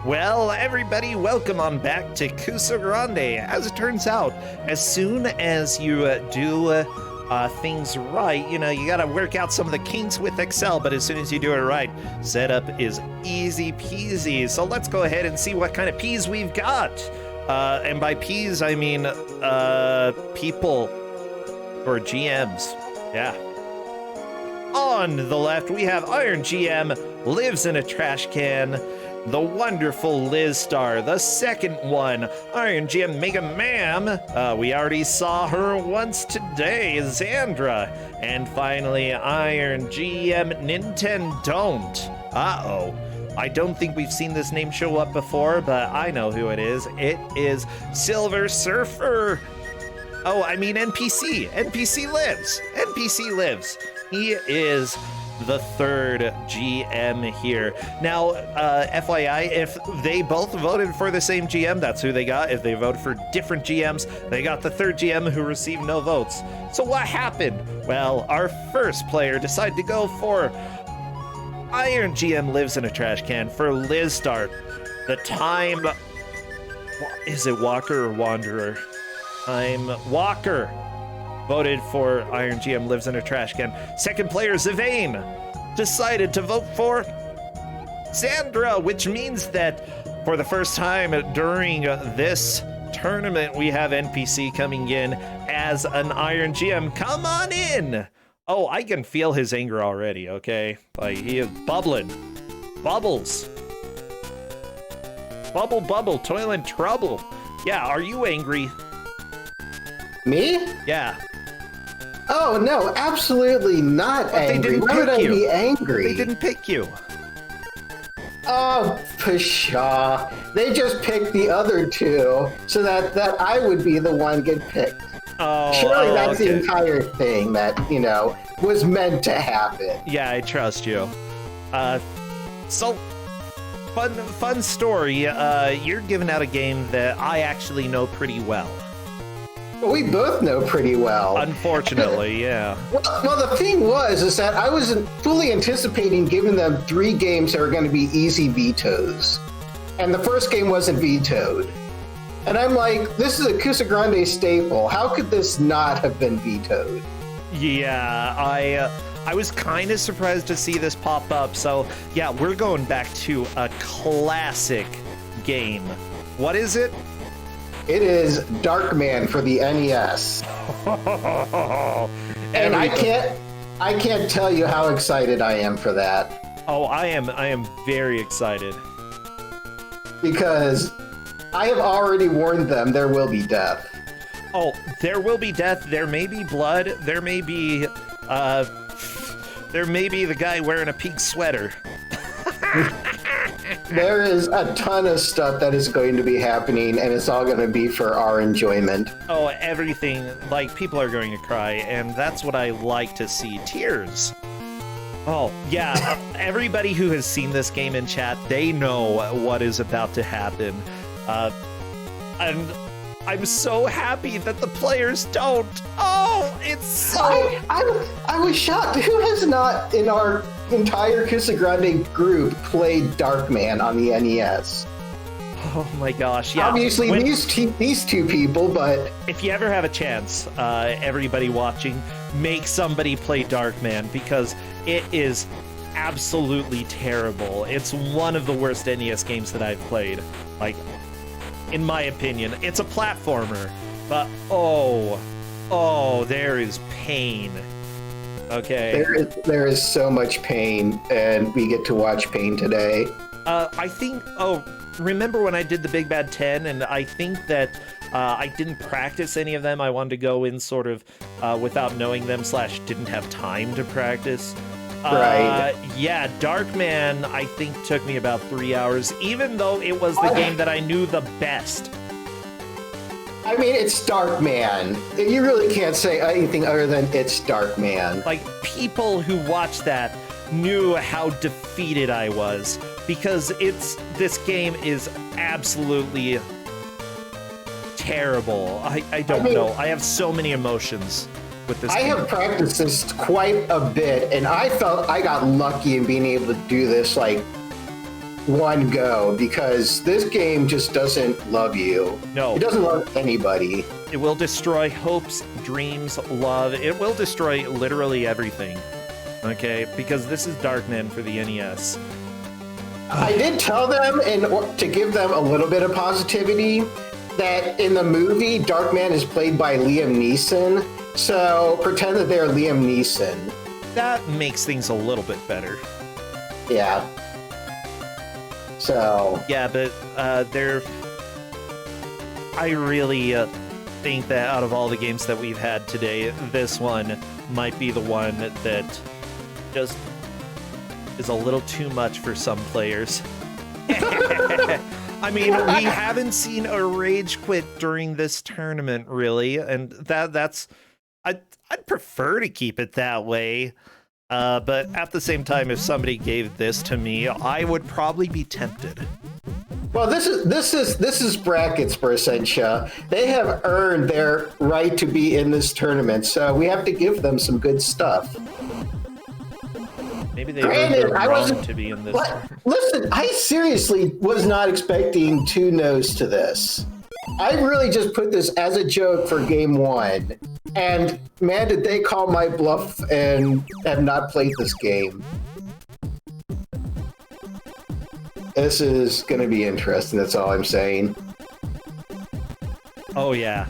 Well, everybody, welcome on back to Ku5ogrande. As it turns out, as soon as you do things right, you gotta work out some of the kinks with Excel, but as soon as you do it right, setup is easy peasy. So let's go ahead and see what kind of peas we've got. And by peas, I mean people or GMs. Yeah. On the left, we have Iron GM, lives in a trash can. The wonderful Liz Star, the second one, Iron GM Mega Ma'am. We already saw her once today, Xandra. And finally, Iron GM Nintendo. Uh-oh. I don't think we've seen this name show up before, but I know who it is. It is Silver Surfer. Oh, I mean NPC. NPC lives. NPC lives. He is the third GM here. Now, FYI, if they both voted for the same GM, that's who they got. If they voted for different GMs, they got the third GM who received no votes. So what happened? Well, our first player decided to go for Iron GM lives in a trash can for Liz Start. The time... Is it Walker or Wanderer? I'm Walker. Voted for Iron GM lives in a trash can. Second player, Zavane, decided to vote for Xandra, which means that for the first time during this tournament, we have NPC coming in as an Iron GM. Come on in. Oh, I can feel his anger already, okay? Like, he is bubbling. Bubbles. Bubble, bubble, toilet trouble. Yeah, are you angry? Me? Yeah. Oh, no, absolutely not But angry. Why would I be angry? They didn't pick you. Oh, pshaw. They just picked the other two so that I would be the one get picked. Oh, Surely that's okay. the entire thing that, was meant to happen. Yeah, I trust you. So, fun story. You're giving out a game that I actually know pretty well. We both know pretty well. Unfortunately, yeah. Well, the thing is that I wasn't fully anticipating giving them 3 games that were going to be easy vetoes. And the first game wasn't vetoed. And I'm like, this is a Ku5ogrande staple. How could this not have been vetoed? Yeah, I was kind of surprised to see this pop up. So, yeah, we're going back to a classic game. What is it? It is Darkman for the NES. And I can't tell you how excited I am for that. Oh, I am very excited. Because I have already warned them there will be death. Oh, there will be death, there may be blood, there may be the guy wearing a pink sweater. There is a ton of stuff that is going to be happening, and it's all going to be for our enjoyment. Oh, everything. Like, people are going to cry, and that's what I like to see. Tears. Oh, yeah. Everybody who has seen this game in chat, they know what is about to happen. And I'm so happy that the players don't. Oh, it's so... I was shocked. Who has not, in our entire Ku5ogrande group, played Darkman on the NES? Oh my gosh, yeah. Obviously, these two people, but... If you ever have a chance, everybody watching, make somebody play Darkman, because it is absolutely terrible. It's one of the worst NES games that I've played. Like, in my opinion. It's a platformer, but there is pain. Okay. There is so much pain, and we get to watch pain today. I think, remember when I did the Big Bad 10, and I think that I didn't practice any of them. I wanted to go in sort of without knowing them / didn't have time to practice. Right. Yeah, Darkman, I think, took me about 3 hours, even though it was the game that I knew the best. I mean, it's Darkman. You really can't say anything other than it's Darkman. Like, people who watched that knew how defeated I was, because this game is absolutely terrible. I don't know. I have so many emotions with this game. I have practiced this quite a bit, and I felt I got lucky in being able to do this, like, one go because this game just doesn't love you. No. It doesn't love anybody. It will destroy hopes, dreams, love. It will destroy literally everything. Okay, because this is Darkman for the NES. I did tell them, to give them a little bit of positivity, that in the movie, Darkman is played by Liam Neeson. So pretend that they're Liam Neeson. That makes things a little bit better. Yeah. So. Yeah, but I really think that out of all the games that we've had today, this one might be the one that just is a little too much for some players. I mean, we haven't seen a rage quit during this tournament, really, and that's I'd prefer to keep it that way. But at the same time, if somebody gave this to me, I would probably be tempted. Well, this is brackets for Essentia. They have earned their right to be in this tournament, so we have to give them some good stuff. Maybe they were wrong to be in this. Listen, I seriously was not expecting 2 no's to this. I really just put this as a joke for game 1. And man, did they call my bluff and have not played this game. This is going to be interesting, that's all I'm saying. Oh, yeah.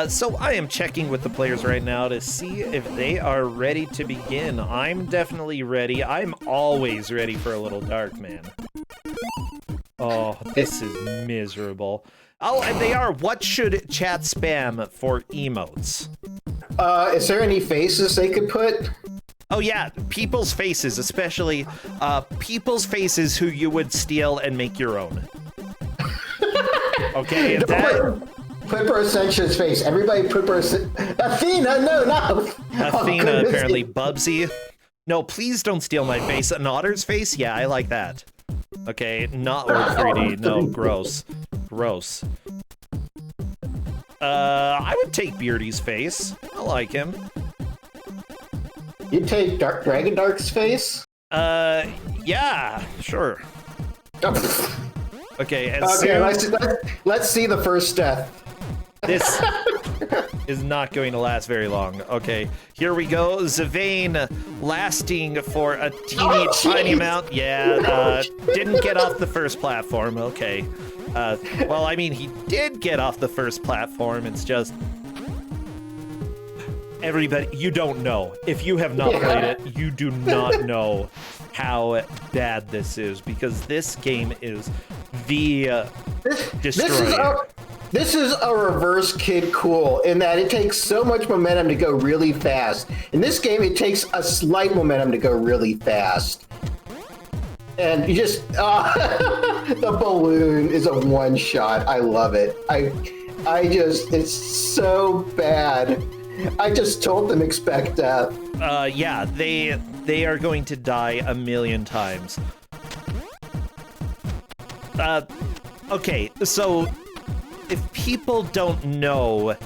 So I am checking with the players right now to see if they are ready to begin. I'm definitely ready. I'm always ready for a little Darkman. Oh, this is miserable. Oh, and they are. What should chat spam for emotes? Is there any faces they could put? Oh, yeah. People's faces, especially people's faces who you would steal and make your own. Okay, and that... Put Essentia's face. Everybody put Athena, no. Athena, apparently. Bubsy. No, please don't steal my face. An otter's face? Yeah, I like that. Okay, not Orc 3D. No, gross. Gross. I would take Beardy's face. I like him. You'd take Dragon Dark's face? Yeah, sure. Okay, and let's see the first death. This is not going to last very long. Okay, here we go. Zavane lasting for a tiny amount. Yeah, didn't get off the first platform. Okay. Well, I mean, he did get off the first platform. It's just... Everybody, you don't know. If you have not played it, you do not know how bad this is, because this game is the destroyer. This is a reverse Kid Cool in that it takes so much momentum to go really fast. In this game, it takes a slight momentum to go really fast. And you just, the balloon is a one shot. I love it. It's so bad. I just told them expect death. Yeah, they are going to die a million times. Okay, so if people don't know,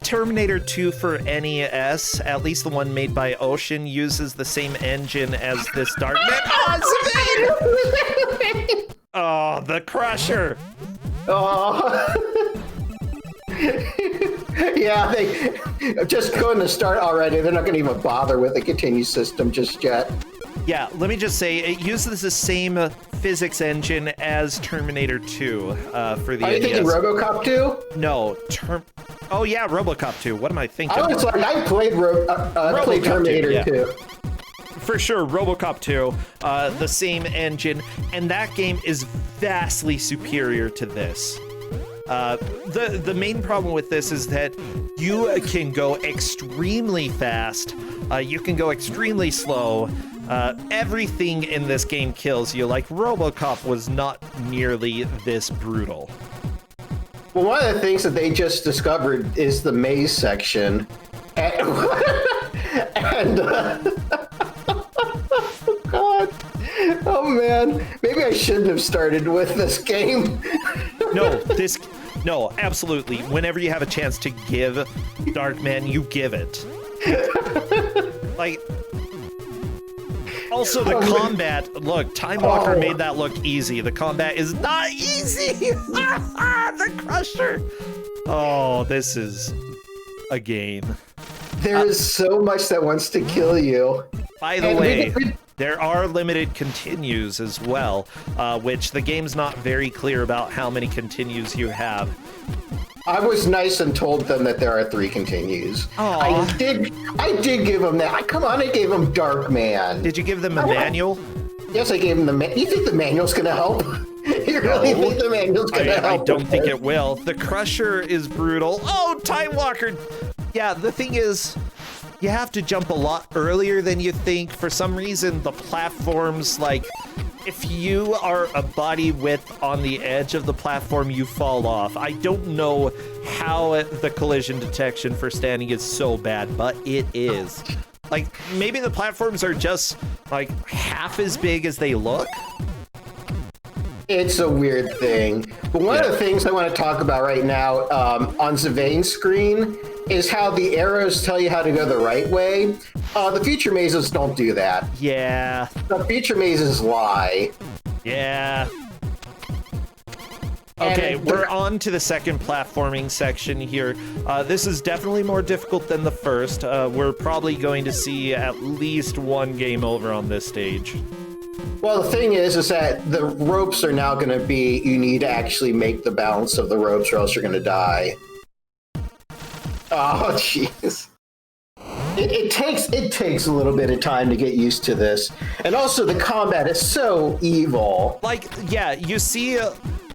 Terminator 2 for NES, at least the one made by Ocean, uses the same engine as this Darkman. Oh, the Crusher. Oh. Yeah, they just going to start already. They're not going to even bother with the continue system just yet. Yeah, let me just say, it uses the same physics engine as Terminator 2 for the NES. Are you thinking RoboCop 2? No, oh yeah, RoboCop 2. What am I thinking? I was like, I played Terminator 2. For sure, RoboCop 2, the same engine, and that game is vastly superior to this. The main problem with this is that you can go extremely fast, you can go extremely slow, everything in this game kills you. Like, RoboCop was not nearly this brutal. Well, one of the things that they just discovered is the maze section. And oh God. Oh man, maybe I shouldn't have started with this game. No, absolutely. Whenever you have a chance to give Darkman, you give it. Like, Also, the combat, look, Time Walker made that look easy. The combat is not easy. The Crusher. Oh, this is a game. There is so much that wants to kill you. By the way, there are limited continues as well, which the game's not very clear about how many continues you have. I was nice and told them that there are 3 continues. Aww. I did give them that. Come on, I gave them Darkman. Did you give them a manual? Yes, I gave them the manual. You think the manual's gonna help? You really think the manual's gonna help? I don't think it will. The Crusher is brutal. Oh, Time Walker! Yeah, the thing is, you have to jump a lot earlier than you think. For some reason, the platforms, like, if you are a body width on the edge of the platform, you fall off. I don't know how the collision detection for standing is so bad, but it is. Like, maybe the platforms are just, like, half as big as they look. It's a weird thing. But one of the things I want to talk about right now on Zavane's screen is how the arrows tell you how to go the right way. The feature mazes don't do that. Yeah. The feature mazes lie. Yeah. Okay, we're on to the second platforming section here. This is definitely more difficult than the first. We're probably going to see at least one game over on this stage. Well, the thing is that the ropes are now going to be, you need to actually make the balance of the ropes or else you're going to die. Oh, jeez. It takes a little bit of time to get used to this. And also the combat is so evil. Like, yeah, you see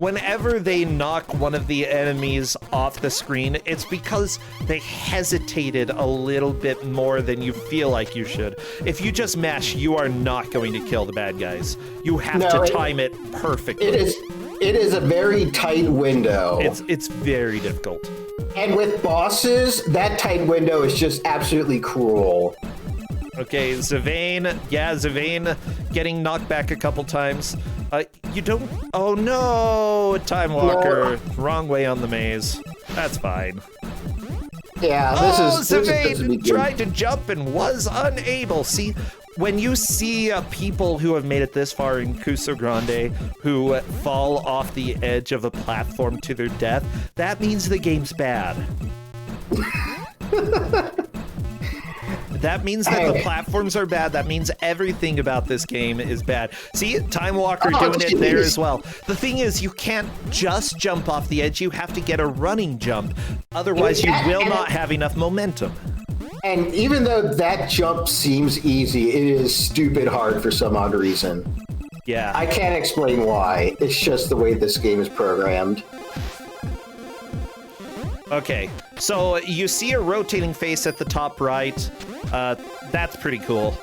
whenever they knock one of the enemies off the screen, it's because they hesitated a little bit more than you feel like you should. If you just mash, you are not going to kill the bad guys. You have to time it perfectly. It is a very tight window. It's very difficult. And with bosses, that tight window is just absolutely cruel. Okay, Zavane. Yeah, Zavane getting knocked back a couple times. You don't... Oh, no! Time Walker. No. Wrong way on the maze. That's fine. Yeah, Zavane tried to jump and was unable. See, when you see people who have made it this far in Ku5ogrande who fall off the edge of a platform to their death, that means the game's bad. That means that the platforms are bad. That means everything about this game is bad. See, Time Walker doing it there as well. The thing is, you can't just jump off the edge. You have to get a running jump. Otherwise, you will not have enough momentum. And even though that jump seems easy, it is stupid hard for some odd reason. Yeah. I can't explain why. It's just the way this game is programmed. Okay, so you see a rotating face at the top right. That's pretty cool.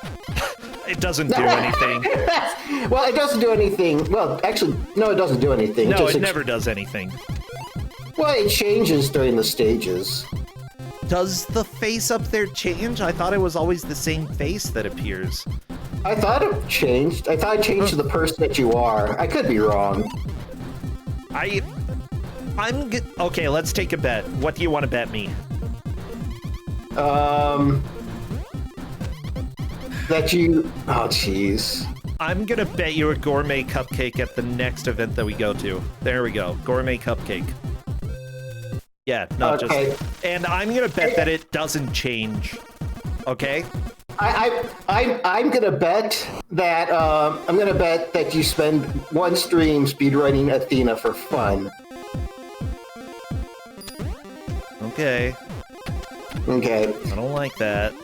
It doesn't do anything. Well, it doesn't do anything. Well, actually, no, it doesn't do anything. No, it never does anything. Well, it changes during the stages. Does the face up there change? I thought it was always the same face that appears. I thought it changed. I thought it changed to the person that you are. I could be wrong. I'm good. Okay, let's take a bet. What do you want to bet me? That you... Oh, jeez. I'm gonna bet you a gourmet cupcake at the next event that we go to. There we go. Gourmet cupcake. Yeah, not okay. just... And I'm gonna bet that it doesn't change. Okay? I'm gonna bet that you spend one stream speedrunning Athena for fun. Okay. Okay. I don't like that.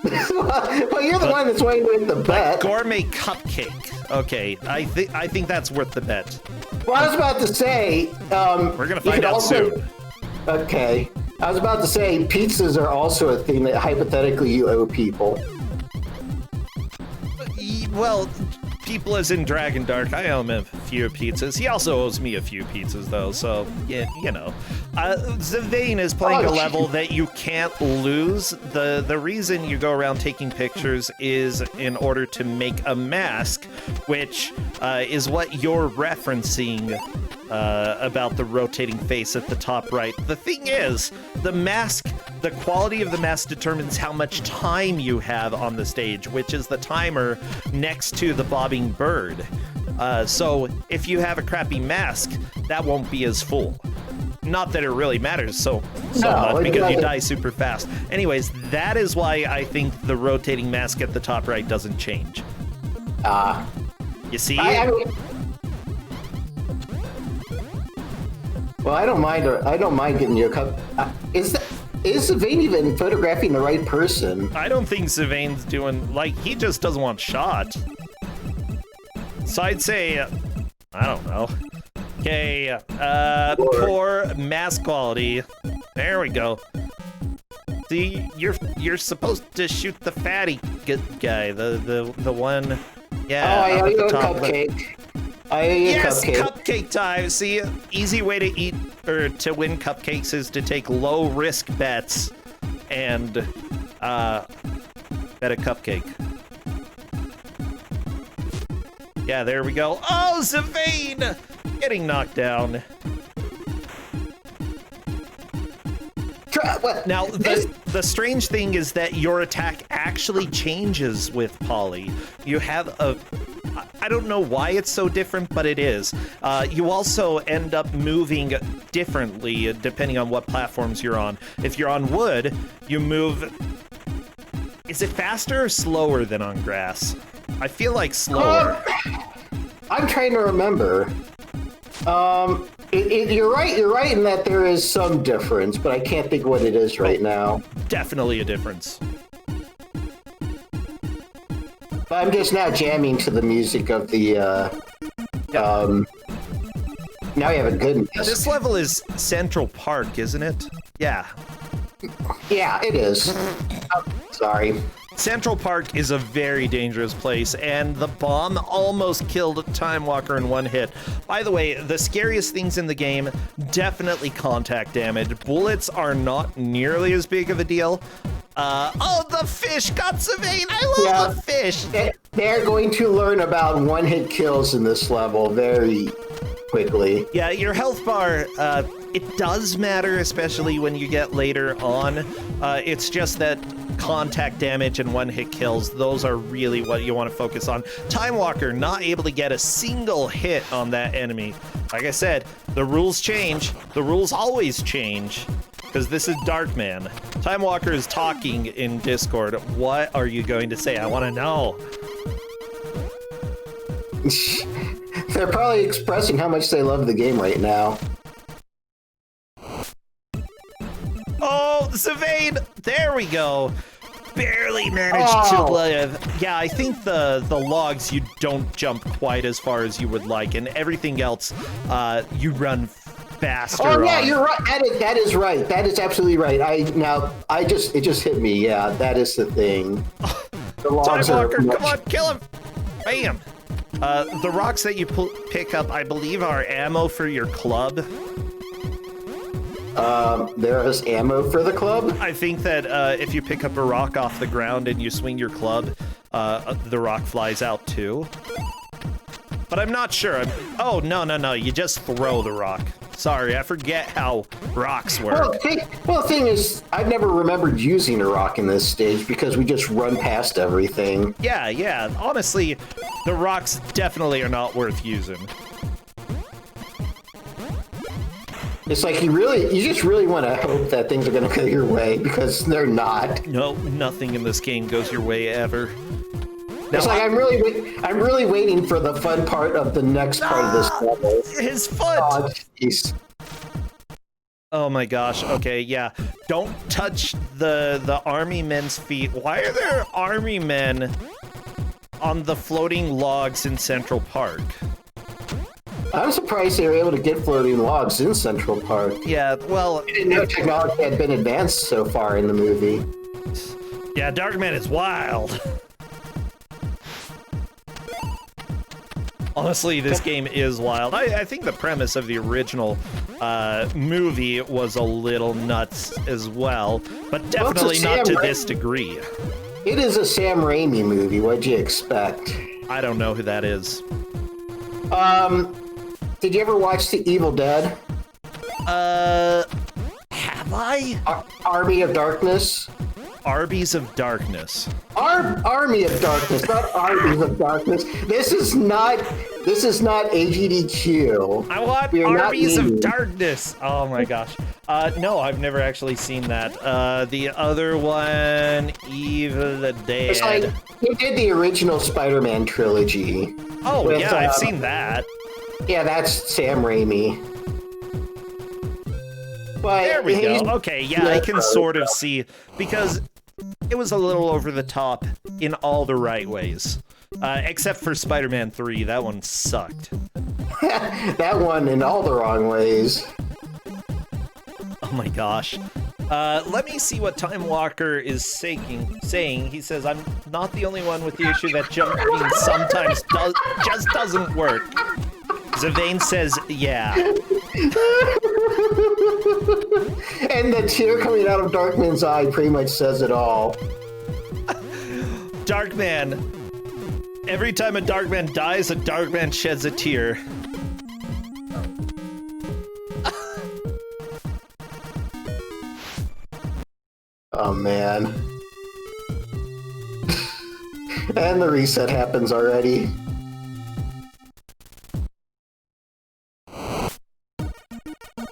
Well, you're the one that's wanting to win the bet. Gourmet cupcake. Okay, I think that's worth the bet. Well, I was about to say... we're gonna find out soon. Okay. I was about to say, pizzas are also a thing that hypothetically you owe people. Well, people as in Dragon Dark, I owe him a few pizzas. He also owes me a few pizzas, though, so, yeah, you know. Zavane is playing a level that you can't lose. The reason you go around taking pictures is in order to make a mask, which is what you're referencing about the rotating face at the top right. The thing is, the mask, the quality of the mask determines how much time you have on the stage, which is the timer next to the bobbing bird. So if you have a crappy mask, that won't be as full. Not that it really matters so much because you die super fast. Anyways, that is why I think the rotating mask at the top right doesn't change. You see? Well, I don't mind giving you a cup. Is Sylvain even photographing the right person? I don't think Sylvain's doing, like, he just doesn't want shot. So I'd say, I don't know. Okay, poor mask quality. There we go. See, you're supposed to shoot the fatty guy, the one. Yeah. Oh, I owe you a cupcake. Yes, cupcake time. See, easy way to eat or to win cupcakes is to take low risk bets and bet a cupcake. Yeah, there we go. Oh, Sylvain getting knocked down. Now, the strange thing is that your attack actually changes with Polly. You have a... I don't know why it's so different, but it is. You also end up moving differently depending on what platforms you're on. If you're on wood, you move... Is it faster or slower than on grass? I feel like slower. I'm trying to remember. You're right in that there is some difference, but I can't think what it is right now. Definitely a difference. But I'm just now jamming to the music of the, now you have a good mess. This level is Central Park, isn't it? Yeah. Yeah, it is. Sorry. Central Park is a very dangerous place, and the bomb almost killed Time Walker in one hit. By the way, the scariest things in the game, definitely contact damage. Bullets are not nearly as big of a deal. Oh, the fish got Sylvain! I love the fish! They're going to learn about one-hit kills in this level very quickly. Yeah, your health bar, it does matter, especially when you get later on. It's just that contact damage and one-hit kills, those are really what you want to focus on. Time Walker not able to get a single hit on that enemy. Like I said, the rules change. The rules always change, because this is Darkman. Time Walker is talking in Discord. What are you going to say? I want to know. They're probably expressing how much they love the game right now. Oh, Sylvain! There we go. Barely managed to live. Yeah, I think the logs, you don't jump quite as far as you would like, and everything else, you run faster. Oh yeah, you're right. That is right. That is absolutely right. It just hit me. Yeah, that is the thing. The logs Time Walker, come on, kill him! Bam! The rocks that you pick up, I believe, are ammo for your club. There is ammo for the club? I think that if you pick up a rock off the ground and you swing your club, the rock flies out too. But I'm not sure. Oh, no. You just throw the rock. Sorry, I forget how rocks work. Well, the thing is, I've never remembered using a rock in this stage because we just run past everything. Yeah. Honestly, the rocks definitely are not worth using. It's like you just really want to hope that things are going to go your way because they're not. No, nothing in this game goes your way ever. It's like I'm really waiting for the fun part of the next part of this level. His foot! Oh, jeez. Oh my gosh. Okay, yeah. Don't touch the army men's feet. Why are there army men on the floating logs in Central Park? I'm surprised they were able to get floating logs in Central Park. Yeah, well... I didn't know technology had been advanced so far in the movie. Yeah, Darkman is wild. Honestly, this game is wild. I think the premise of the original movie was a little nuts as well, but definitely not to this degree. It is a Sam Raimi movie. What'd you expect? I don't know who that is. Did you ever watch The Evil Dead? Have I? Army of Darkness? Arby's of Darkness. Army of Darkness, not Arby's of Darkness. This is not AGDQ. I want Arby's of Darkness. Oh my gosh. No, I've never actually seen that. The other one, Evil Dead. It's like, he did the original Spider-Man trilogy. Oh, yeah, I've seen that. Yeah, that's Sam Raimi. But there we go. Okay, yeah, I can sort of see, because it was a little over the top in all the right ways. Except for Spider-Man 3, that one sucked. That one in all the wrong ways. Oh my gosh. Let me see what Time Walker is saying. He says, I'm not the only one with the issue that jumping sometimes just doesn't work. Zavane says, yeah. And the tear coming out of Darkman's eye pretty much says it all. Darkman. Every time a Darkman dies, a Darkman sheds a tear. Oh, man. And the reset happens already.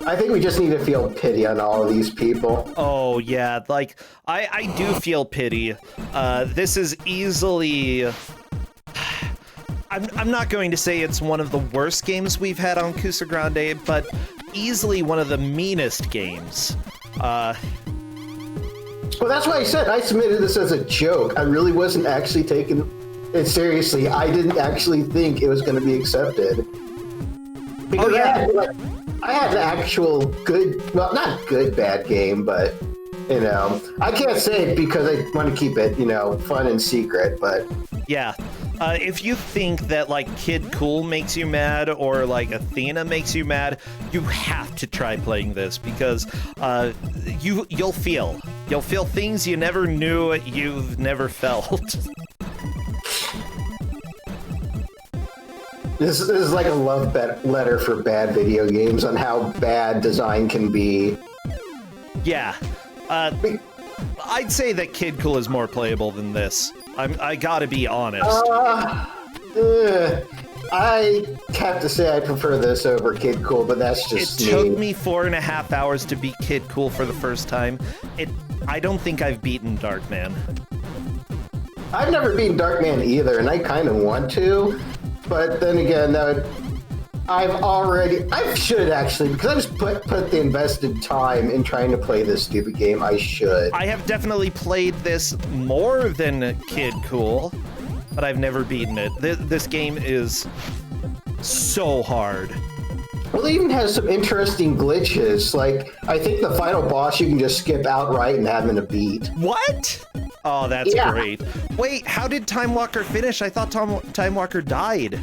I think we just need to feel pity on all of these people. Oh, yeah, like, I do feel pity. This is easily... I'm not going to say it's one of the worst games we've had on Ku5ogrande, but easily one of the meanest games. Well, that's why I said I submitted this as a joke. I really wasn't actually taking it seriously. I didn't actually think it was going to be accepted. Because I had an actual good, well, not good bad game, but, you know, I can't say it because I want to keep it, you know, fun and secret, but... Yeah. If you think that, like, Kid Cool makes you mad or, like, Athena makes you mad, you have to try playing this because you'll feel things you never knew you've never felt. This is like a love letter for bad video games on how bad design can be. Yeah. I'd say that Kid Cool is more playable than this. I gotta be honest. I have to say I prefer this over Kid Cool, but that's just It took me 4.5 hours to beat Kid Cool for the first time. I don't think I've beaten Darkman. I've never beaten Darkman either, and I kind of want to. But then again, I should actually, because I just put the invested time in trying to play this stupid game. I should. I have definitely played this more than Kid Cool, but I've never beaten it. This game is so hard. Well, it even has some interesting glitches. Like, I think the final boss you can just skip outright and have him in a beat. What? Oh, that's great. Wait, how did Time Walker finish? I thought Time Walker died.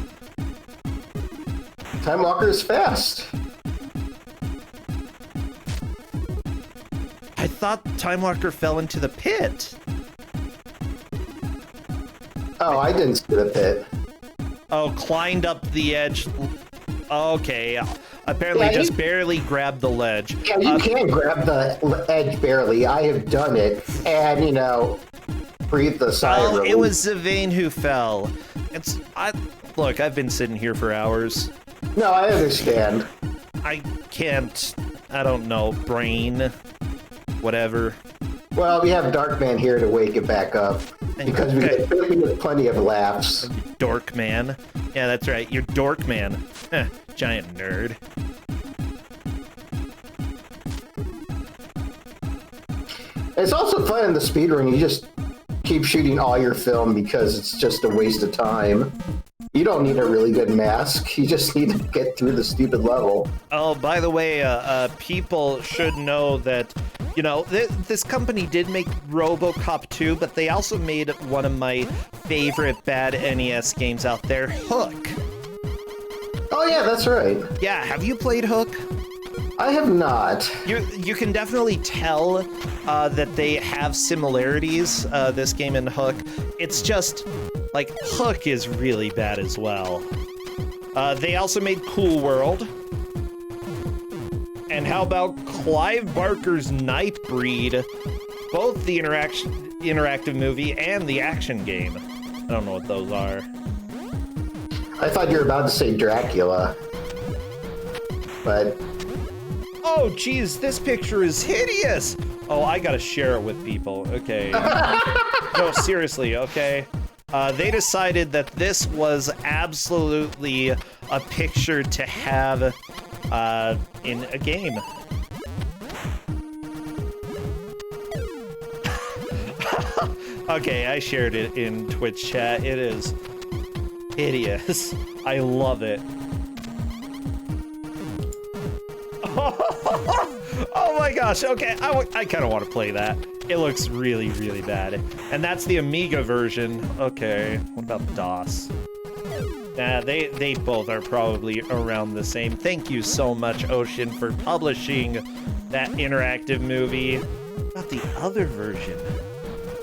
Time Walker is fast. I thought Time Walker fell into the pit. Oh, I didn't see the pit. Oh, climbed up the edge. Okay. Apparently just barely grabbed the ledge. Yeah, you can grab the edge barely. I have done it. And, you know, breathe the sigh of relief. It was Zavane who fell. Look, I've been sitting here for hours. No, I understand. I can't, I don't know, brain, whatever. Well, we have Darkman here to wake it back up. Because we get plenty of laughs. Dorkman. Yeah, that's right. You're Dorkman. Giant nerd. It's also fun in the speedrun. You just keep shooting all your film because it's just a waste of time. You don't need a really good mask. You just need to get through the stupid level. Oh, by the way, people should know that, you know, this company did make RoboCop 2, but they also made one of my favorite bad NES games out there, Hook. Oh, yeah, that's right. Yeah, have you played Hook? I have not. You can definitely tell that they have similarities, this game and Hook. It's just, like, Hook is really bad as well. They also made Cool World. And how about Clive Barker's Nightbreed? Both the interactive movie and the action game. I don't know what those are. I thought you were about to say Dracula. But... Oh, geez, this picture is hideous! Oh, I gotta share it with people. Okay. No, seriously, okay? They decided that this was absolutely a picture to have in a game. Okay, I shared it in Twitch chat. It is hideous. I love it. Oh my gosh, okay, I kind of want to play that. It looks really, really bad. And that's the Amiga version. Okay, what about DOS? Nah, they both are probably around the same. Thank you so much, Ocean, for publishing that interactive movie. What about the other version?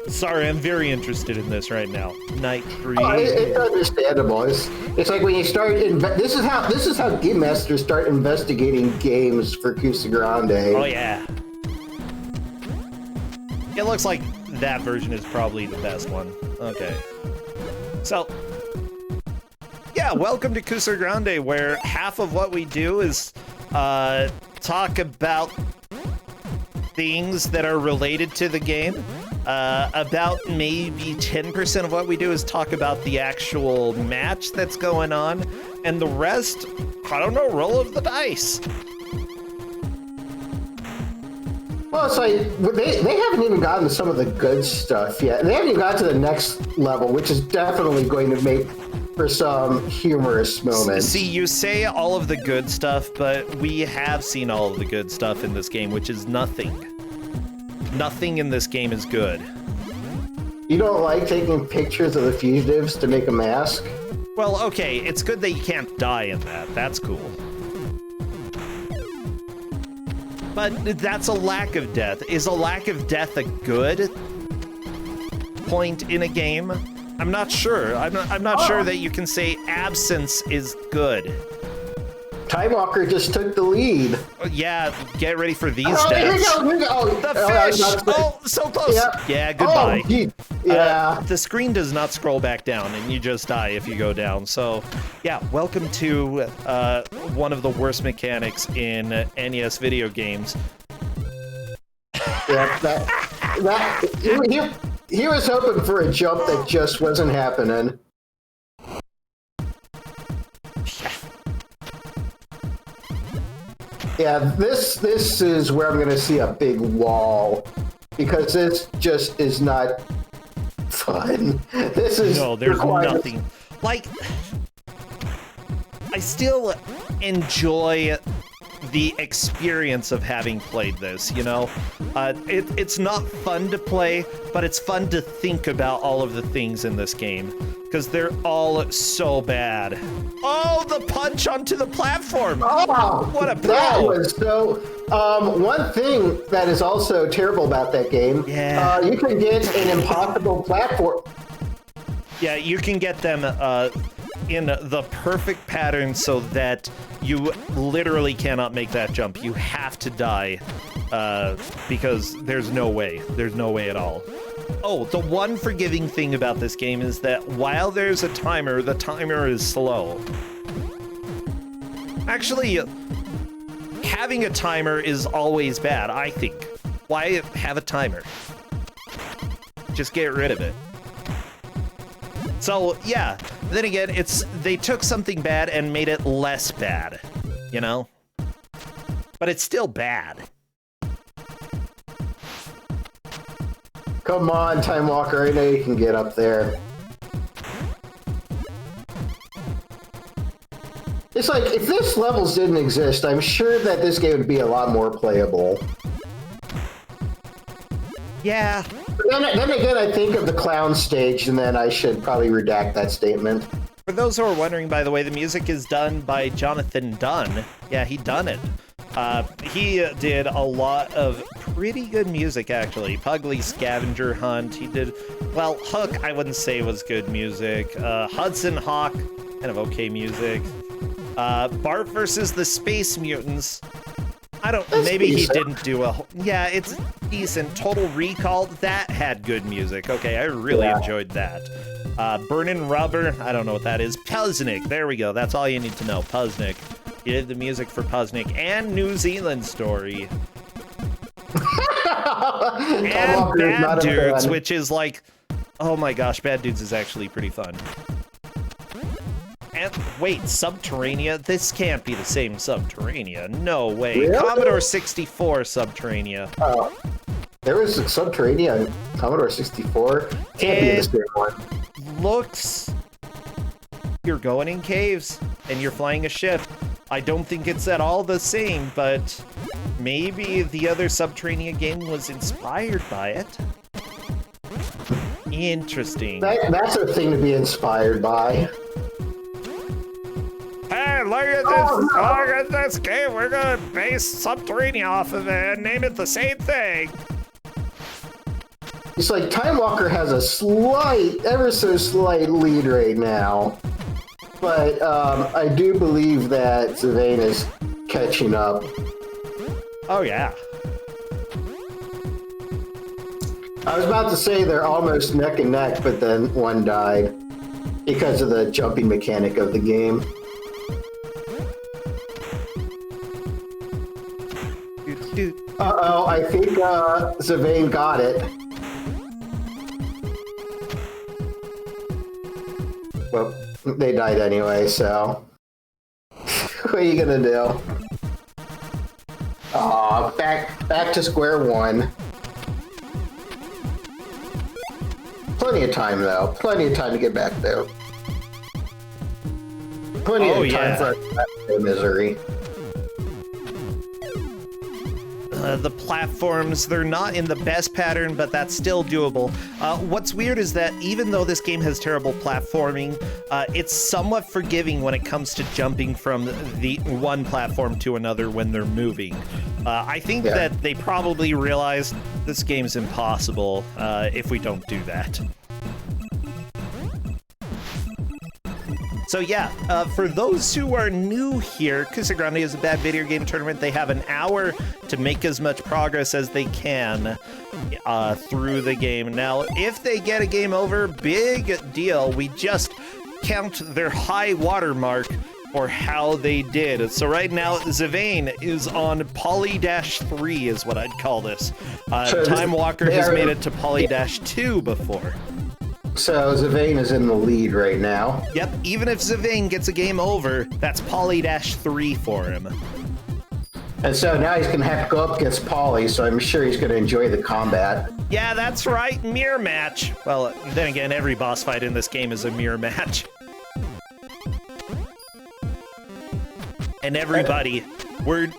Sorry, I'm very interested in this right now. Nightbreed. Oh, it's understandable. It's like when you start. This is how game masters start investigating games for Ku5ogrande. Oh yeah. It looks like that version is probably the best one. Okay. So, yeah, welcome to Ku5ogrande, where half of what we do is talk about things that are related to the game. About maybe 10% of what we do is talk about the actual match that's going on, and the rest, I don't know, roll of the dice. Well, it's like they haven't even gotten to some of the good stuff yet. They haven't even got to the next level, which is definitely going to make for some humorous moments. See, you say all of the good stuff, but we have seen all of the good stuff in this game, which is nothing. Nothing in this game is good. You don't like taking pictures of the fugitives to make a mask? Well, okay, it's good that you can't die in that. That's cool. But that's a lack of death. Is a lack of death a good point in a game? I'm not sure. I'm not sure that you can say absence is good. Time Walker just took the lead. Yeah, get ready for these deaths. Here we go. The fish! Oh, so close! Yeah, goodbye. Yeah. The screen does not scroll back down, and you just die if you go down. So, yeah, welcome to one of the worst mechanics in NES video games. Yeah, he was hoping for a jump that just wasn't happening. Yeah, this is where I'm going to see a big wall, because this just is not fun. This is no, there's nothing. Like, I still enjoy the experience of having played this, you know? It's not fun to play, but it's fun to think about all of the things in this game, because they're all so bad. Oh, the punch onto the platform! Oh, what a pro! That was so... one thing that is also terrible about that game, you can get an impossible platform. Yeah, you can get them in the perfect pattern so that you literally cannot make that jump. You have to die because there's no way. There's no way at all. Oh, the one forgiving thing about this game is that while there's a timer, the timer is slow. Actually, having a timer is always bad, I think. Why have a timer? Just get rid of it. So, yeah, then again, they took something bad and made it less bad, you know? But it's still bad. Come on, Time Walker, I know you can get up there. It's like, if this levels didn't exist, I'm sure that this game would be a lot more playable. Yeah. Then again, I think of the clown stage, and then I should probably redact that statement. For those who are wondering, by the way, the music is done by Jonathan Dunn. Yeah, he done it. He did a lot of pretty good music, actually. Pugly Scavenger Hunt, he did... Well, Hook, I wouldn't say was good music. Hudson Hawk, kind of okay music. Bart versus the Space Mutants. I don't, That's maybe he decent. didn't do yeah, it's decent. Total Recall, that had good music. Okay, I really enjoyed that. Burnin' Rubber, I don't know what that is. Puznik, there we go. That's all you need to know. Puznik. He did the music for Puznik and New Zealand Story. And Bad Dudes, which is like, oh my gosh, Bad Dudes is actually pretty fun. And wait, Subterranea? This can't be the same Subterranea. No way. Really? Commodore 64 Subterranea. There was Subterranea on Commodore 64. Can't be the same one. Looks, you're going in caves and you're flying a ship. I don't think it's at all the same, but maybe the other Subterranea game was inspired by it. Interesting. That's a thing to be inspired by. Hey, look at this! Look at this game. We're gonna base Subterranea off of it and name it the same thing. It's like Time Walker has a slight, ever so slight lead right now. But I do believe that Zavain is catching up. Oh, yeah. I was about to say they're almost neck and neck, but then one died because of the jumping mechanic of the game. Uh-oh, I think Zavain got it. Well, they died anyway, so... what are you gonna do? Aw, back to square one. Plenty of time, though. Plenty of time to get back there. Plenty of time for our misery. The platforms, they're not in the best pattern, but that's still doable. What's weird is that even though this game has terrible platforming, it's somewhat forgiving when it comes to jumping from the one platform to another when they're moving. I think that they probably realized this game's impossible if we don't do that. So yeah, for those who are new here, Ku5ogrande is a bad video game tournament. They have an hour to make as much progress as they can through the game. Now, if they get a game over, big deal. We just count their high watermark for how they did. So right now, Zavain is on Poly-3 is what I'd call this. Time Walker has made it to Poly-2 before. So Zavain is in the lead right now. Yep, even if Zavain gets a game over, that's Poly-3 for him. And so now he's going to have to go up against Poly, so I'm sure he's going to enjoy the combat. Yeah, that's right, mirror match. Well, then again, every boss fight in this game is a mirror match. And everybody, we're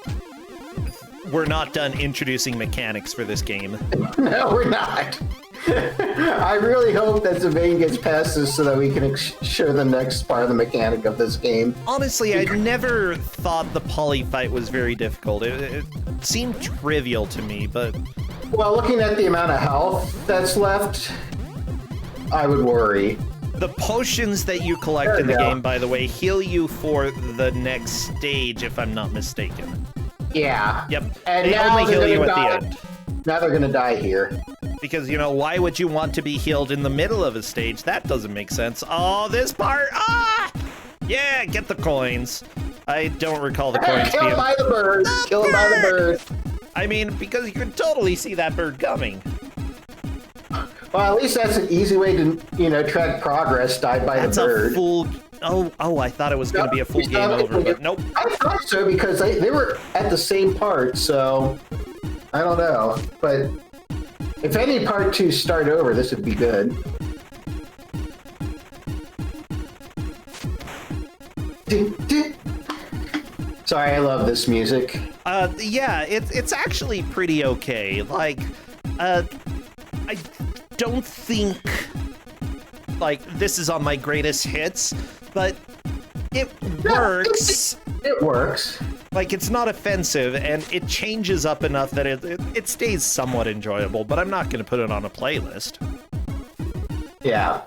not done introducing mechanics for this game. No, we're not. I really hope that Zavain gets past this so that we can show the next part of the mechanic of this game. Honestly, I never thought the poly fight was very difficult. It seemed trivial to me, but... Well, looking at the amount of health that's left, I would worry. The potions that you collect in the game, by the way, heal you for the next stage, if I'm not mistaken. Yeah. Yep. And they only heal you at the end. Now they're gonna die here. Because, you know, why would you want to be healed in the middle of a stage? That doesn't make sense. Oh, this part! Ah! Yeah, get the coins. I don't recall the coins Kill him by the bird! Kill him by the bird! I mean, because you can totally see that bird coming. Well, at least that's an easy way to, you know, track progress. Died by the bird. That's a full... Oh, I thought it was going to be a full game over, but nope. I thought so because they were at the same part, so... I don't know, but... If any part 2 start over, this would be good. Sorry, I love this music. Yeah, it's actually pretty okay. Like, I don't think, like, this is on my greatest hits, but it works. It works. Like, it's not offensive, and it changes up enough that it stays somewhat enjoyable, but I'm not going to put it on a playlist. Yeah.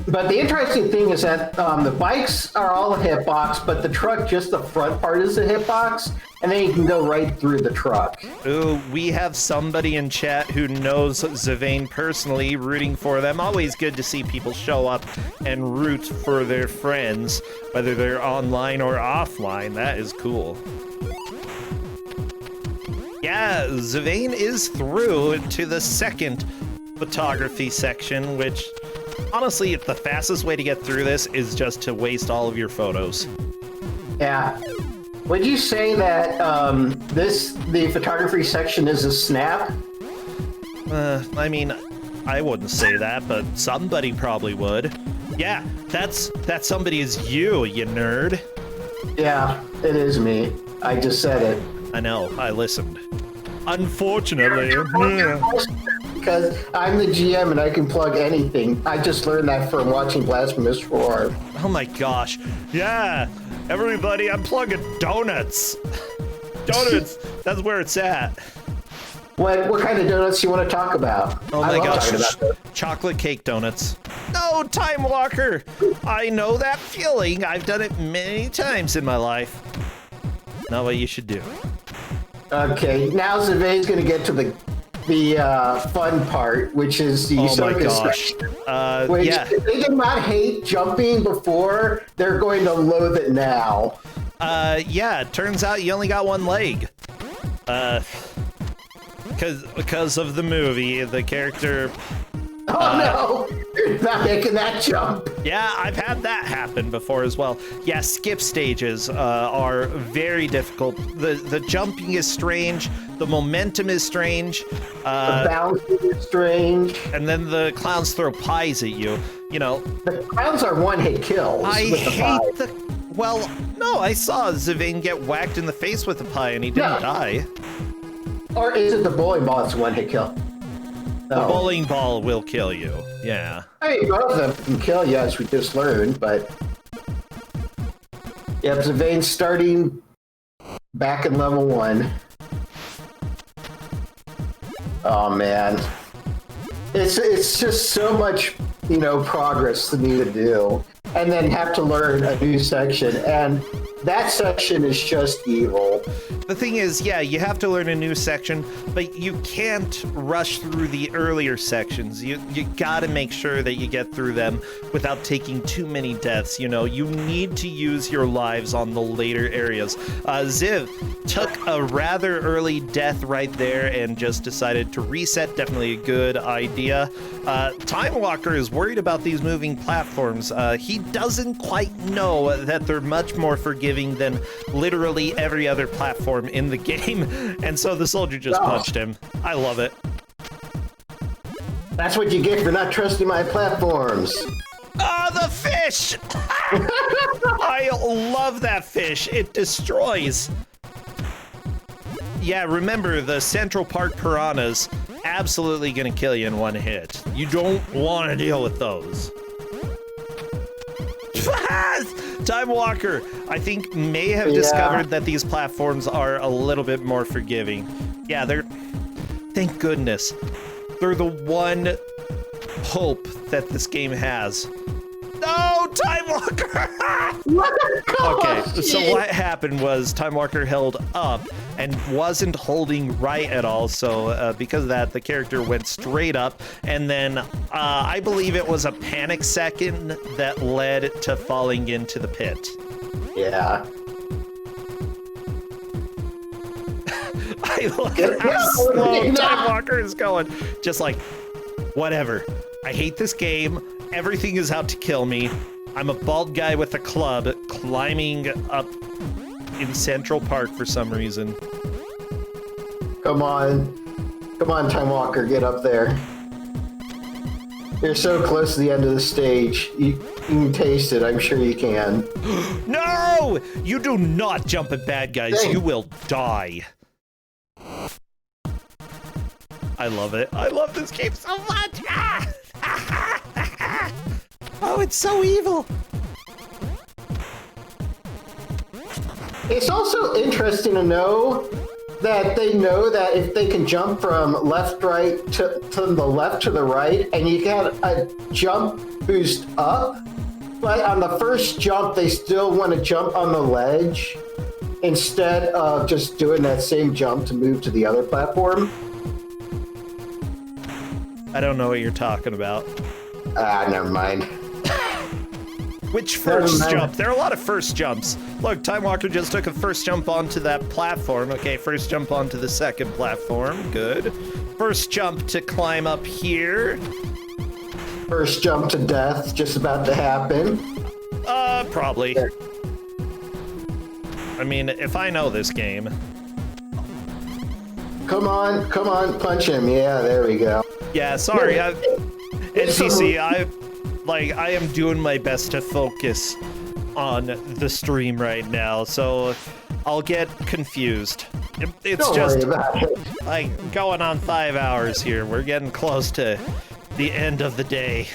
But the interesting thing is that the bikes are all a hitbox, but the truck, just the front part is a hitbox, and then you can go right through the truck. Ooh, we have somebody in chat who knows Zavain personally, rooting for them. Always good to see people show up and root for their friends, whether they're online or offline. That is cool. Yeah, Zavain is through to the second photography section, which honestly, the fastest way to get through this is just to waste all of your photos. Yeah. Would you say that the photography section is a snap? I mean, I wouldn't say that, but somebody probably would. Yeah, that somebody is you nerd. Yeah, it is me. I just said it. I know, I listened. Unfortunately. Because I'm the GM and I can plug anything. I just learned that from watching Blasphemous Roar. Oh my gosh. Yeah, everybody, I'm plugging donuts. Donuts, that's where it's at. What kind of donuts do you want to talk about? Oh my gosh, chocolate cake donuts. No, Time Walker! I know that feeling. I've done it many times in my life. Not what you should do. Okay, now Zavain's going to get to the fun part, which is the gosh. Which yeah. If they did not hate jumping before, they're going to loathe it now. Yeah, it turns out you only got one leg. Because of the movie, the character... Oh no! You're not making that jump. Yeah, I've had that happen before as well. Yeah, skip stages are very difficult. The jumping is strange. The momentum is strange. The bouncing is strange. And then the clowns throw pies at you. You know. The clowns are one-hit kills. I hate the... Well, no, I saw Zavain get whacked in the face with a pie and he didn't die. Or is it the bowling ball that's one-hit kill? The bowling ball will kill you, yeah. I mean, both of them can kill you, as we just learned, but... Yep, Zavain's starting back in level 1. Oh, man. It's just so much, progress for me to do. And then have to learn a new section, and that section is just evil. The thing is, yeah, you have to learn a new section, but you can't rush through the earlier sections. You gotta make sure that you get through them without taking too many deaths. You need to use your lives on the later areas. Ziv took a rather early death right there and just decided to reset. Definitely a good idea. Time Walker is worried about these moving platforms. He doesn't quite know that they're much more forgiving than literally every other platform in the game, and so the soldier just punched him. I love it. That's what you get for not trusting my platforms. Ah, the fish! I love that fish. It destroys. Yeah, remember, the Central Park piranhas absolutely gonna kill you in one hit. You don't want to deal with those. Time Walker, I think, may have discovered that these platforms are a little bit more forgiving. Yeah, thank goodness. They're the one hope that this game has. No, Time Walker! Okay, so what happened was Time Walker held up and wasn't holding right at all, so because of that, the character went straight up, and then I believe it was a panic second that led to falling into the pit. Yeah. I love how slow Time Walker is going. Just like, whatever. I hate this game. Everything is out to kill me. I'm a bald guy with a club climbing up in Central Park for some reason. Come on. Come on, Time Walker, get up there. You're so close to the end of the stage. You can taste it. I'm sure you can. No! You do not jump at bad guys. Dang. You will die. I love it. I love this game so much. Oh, it's so evil. It's also interesting to know that they know that if they can jump from left, right to the left to the right, and you get a jump boost up, but on the first jump, they still want to jump on the ledge instead of just doing that same jump to move to the other platform. I don't know what you're talking about. Never mind. Which first jump? There are a lot of first jumps. Look, Time Walker just took a first jump onto that platform. Okay, first jump onto the second platform. Good. First jump to climb up here. First jump to death, just about to happen. Probably. I mean, if I know this game. Come on, punch him. Yeah, there we go. Yeah, sorry. NPC, I am doing my best to focus on the stream right now, so I'll get confused. It's just like going on 5 hours here. We're getting close to the end of the day.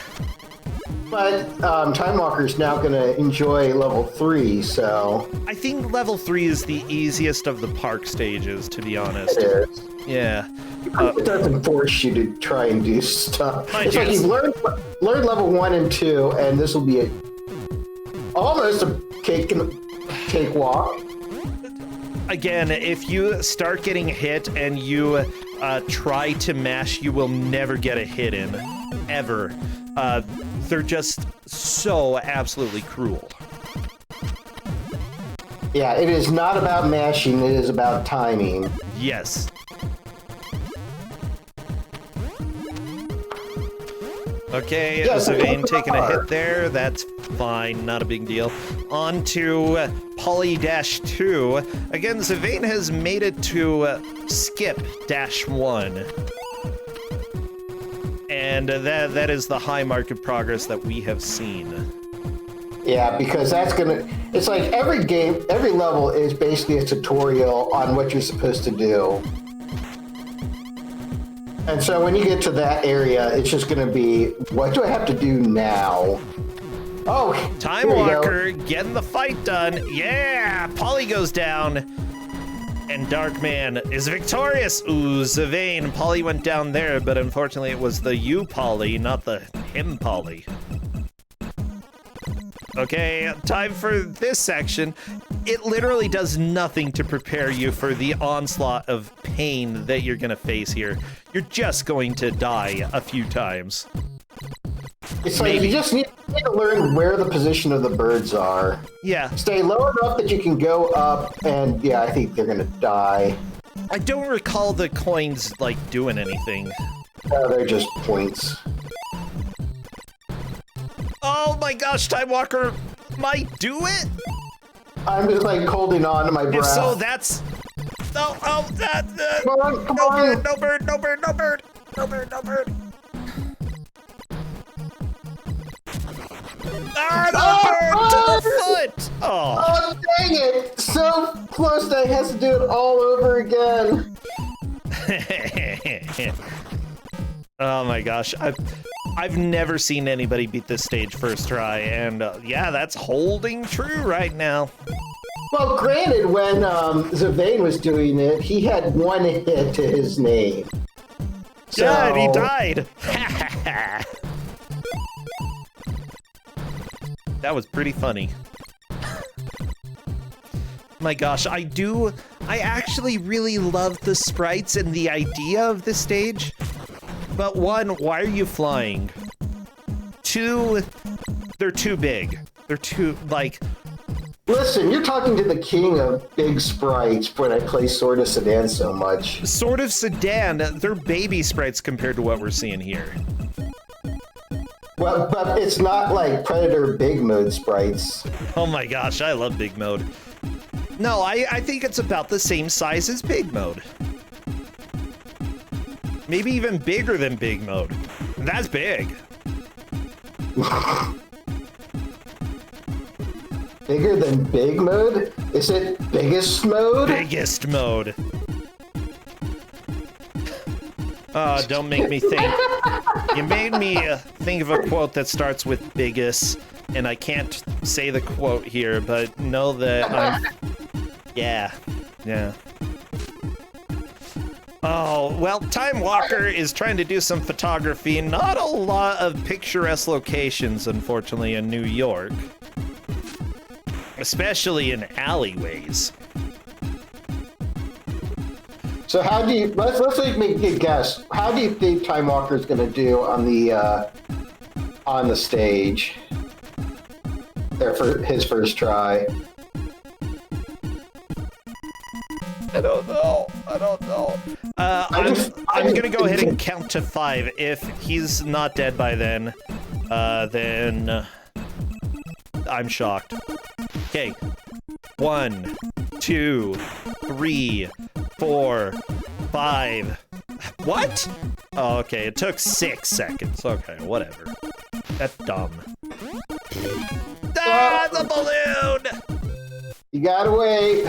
But Time Walker's now going to enjoy level 3, so... I think level 3 is the easiest of the park stages, to be honest. It is. Yeah. It doesn't force you to try and do stuff. It's like you've learned level 1 and 2, and this will be almost a cakewalk. Again, if you start getting hit and you try to mash, you will never get a hit in. Ever. They're just so absolutely cruel. Yeah, it is not about mashing, it is about timing. Yes. Okay, Zavane taking a hit there. That's fine, not a big deal. On to Poly-2. Again, Zavane has made it to Skip-1. And that is the high mark of progress that we have seen. Yeah, because that's gonna... It's like every game, every level is basically a tutorial on what you're supposed to do. And so when you get to that area, it's just going to be, what do I have to do now? Oh, Time Walker getting the fight done. Yeah, Polly goes down. And Darkman is victorious. Ooh, Zavane. Polly went down there, but unfortunately it was the you Polly, not the him Polly. Okay, time for this section. It literally does nothing to prepare you for the onslaught of pain that you're gonna face here. You're just going to die a few times. It's like you just need to learn where the position of the birds are. Yeah. Stay low enough that you can go up, and yeah, I think they're gonna die. I don't recall the coins, like, doing anything. They're just points. Oh my gosh, Time Walker might do it? I'm just like holding on to my breath. If so, that's... Oh, that... Come on. No bird, no bird, no bird, no bird, no bird. Ah, no bird! To the foot! Oh, dang it! So close that he has to do it all over again. Oh my gosh, I've never seen anybody beat this stage first try, and yeah, that's holding true right now. Well, granted, when Zavane was doing it, he had one hit to his name. So... Yeah, and he died. That was pretty funny. My gosh, I actually really love the sprites and the idea of the stage. But one, why are you flying? Two, they're too big. They're too, like... Listen, you're talking to the king of big sprites when I play Sword of Sedan so much. Sword of Sedan, they're baby sprites compared to what we're seeing here. Well, but it's not like Predator big mode sprites. Oh my gosh, I love big mode. No, I think it's about the same size as big mode. Maybe even bigger than big mode. That's big. Bigger than big mode? Is it biggest mode? Biggest mode. Oh, don't make me think. You made me think of a quote that starts with biggest, and I can't say the quote here, but know that I'm... Yeah. Oh, well, Time Walker is trying to do some photography. Not a lot of picturesque locations, unfortunately, in New York. Especially in alleyways. So how do you, let's make a guess. How do you think Time Walker is going to do on the stage? There for his first try. I don't know. I'm gonna go ahead and count to 5. If he's not dead by then I'm shocked. Okay. 1, 2, 3, 4, 5. What? Oh, okay. It took 6 seconds. Okay, whatever. That's dumb. Ah, the balloon! You gotta wait.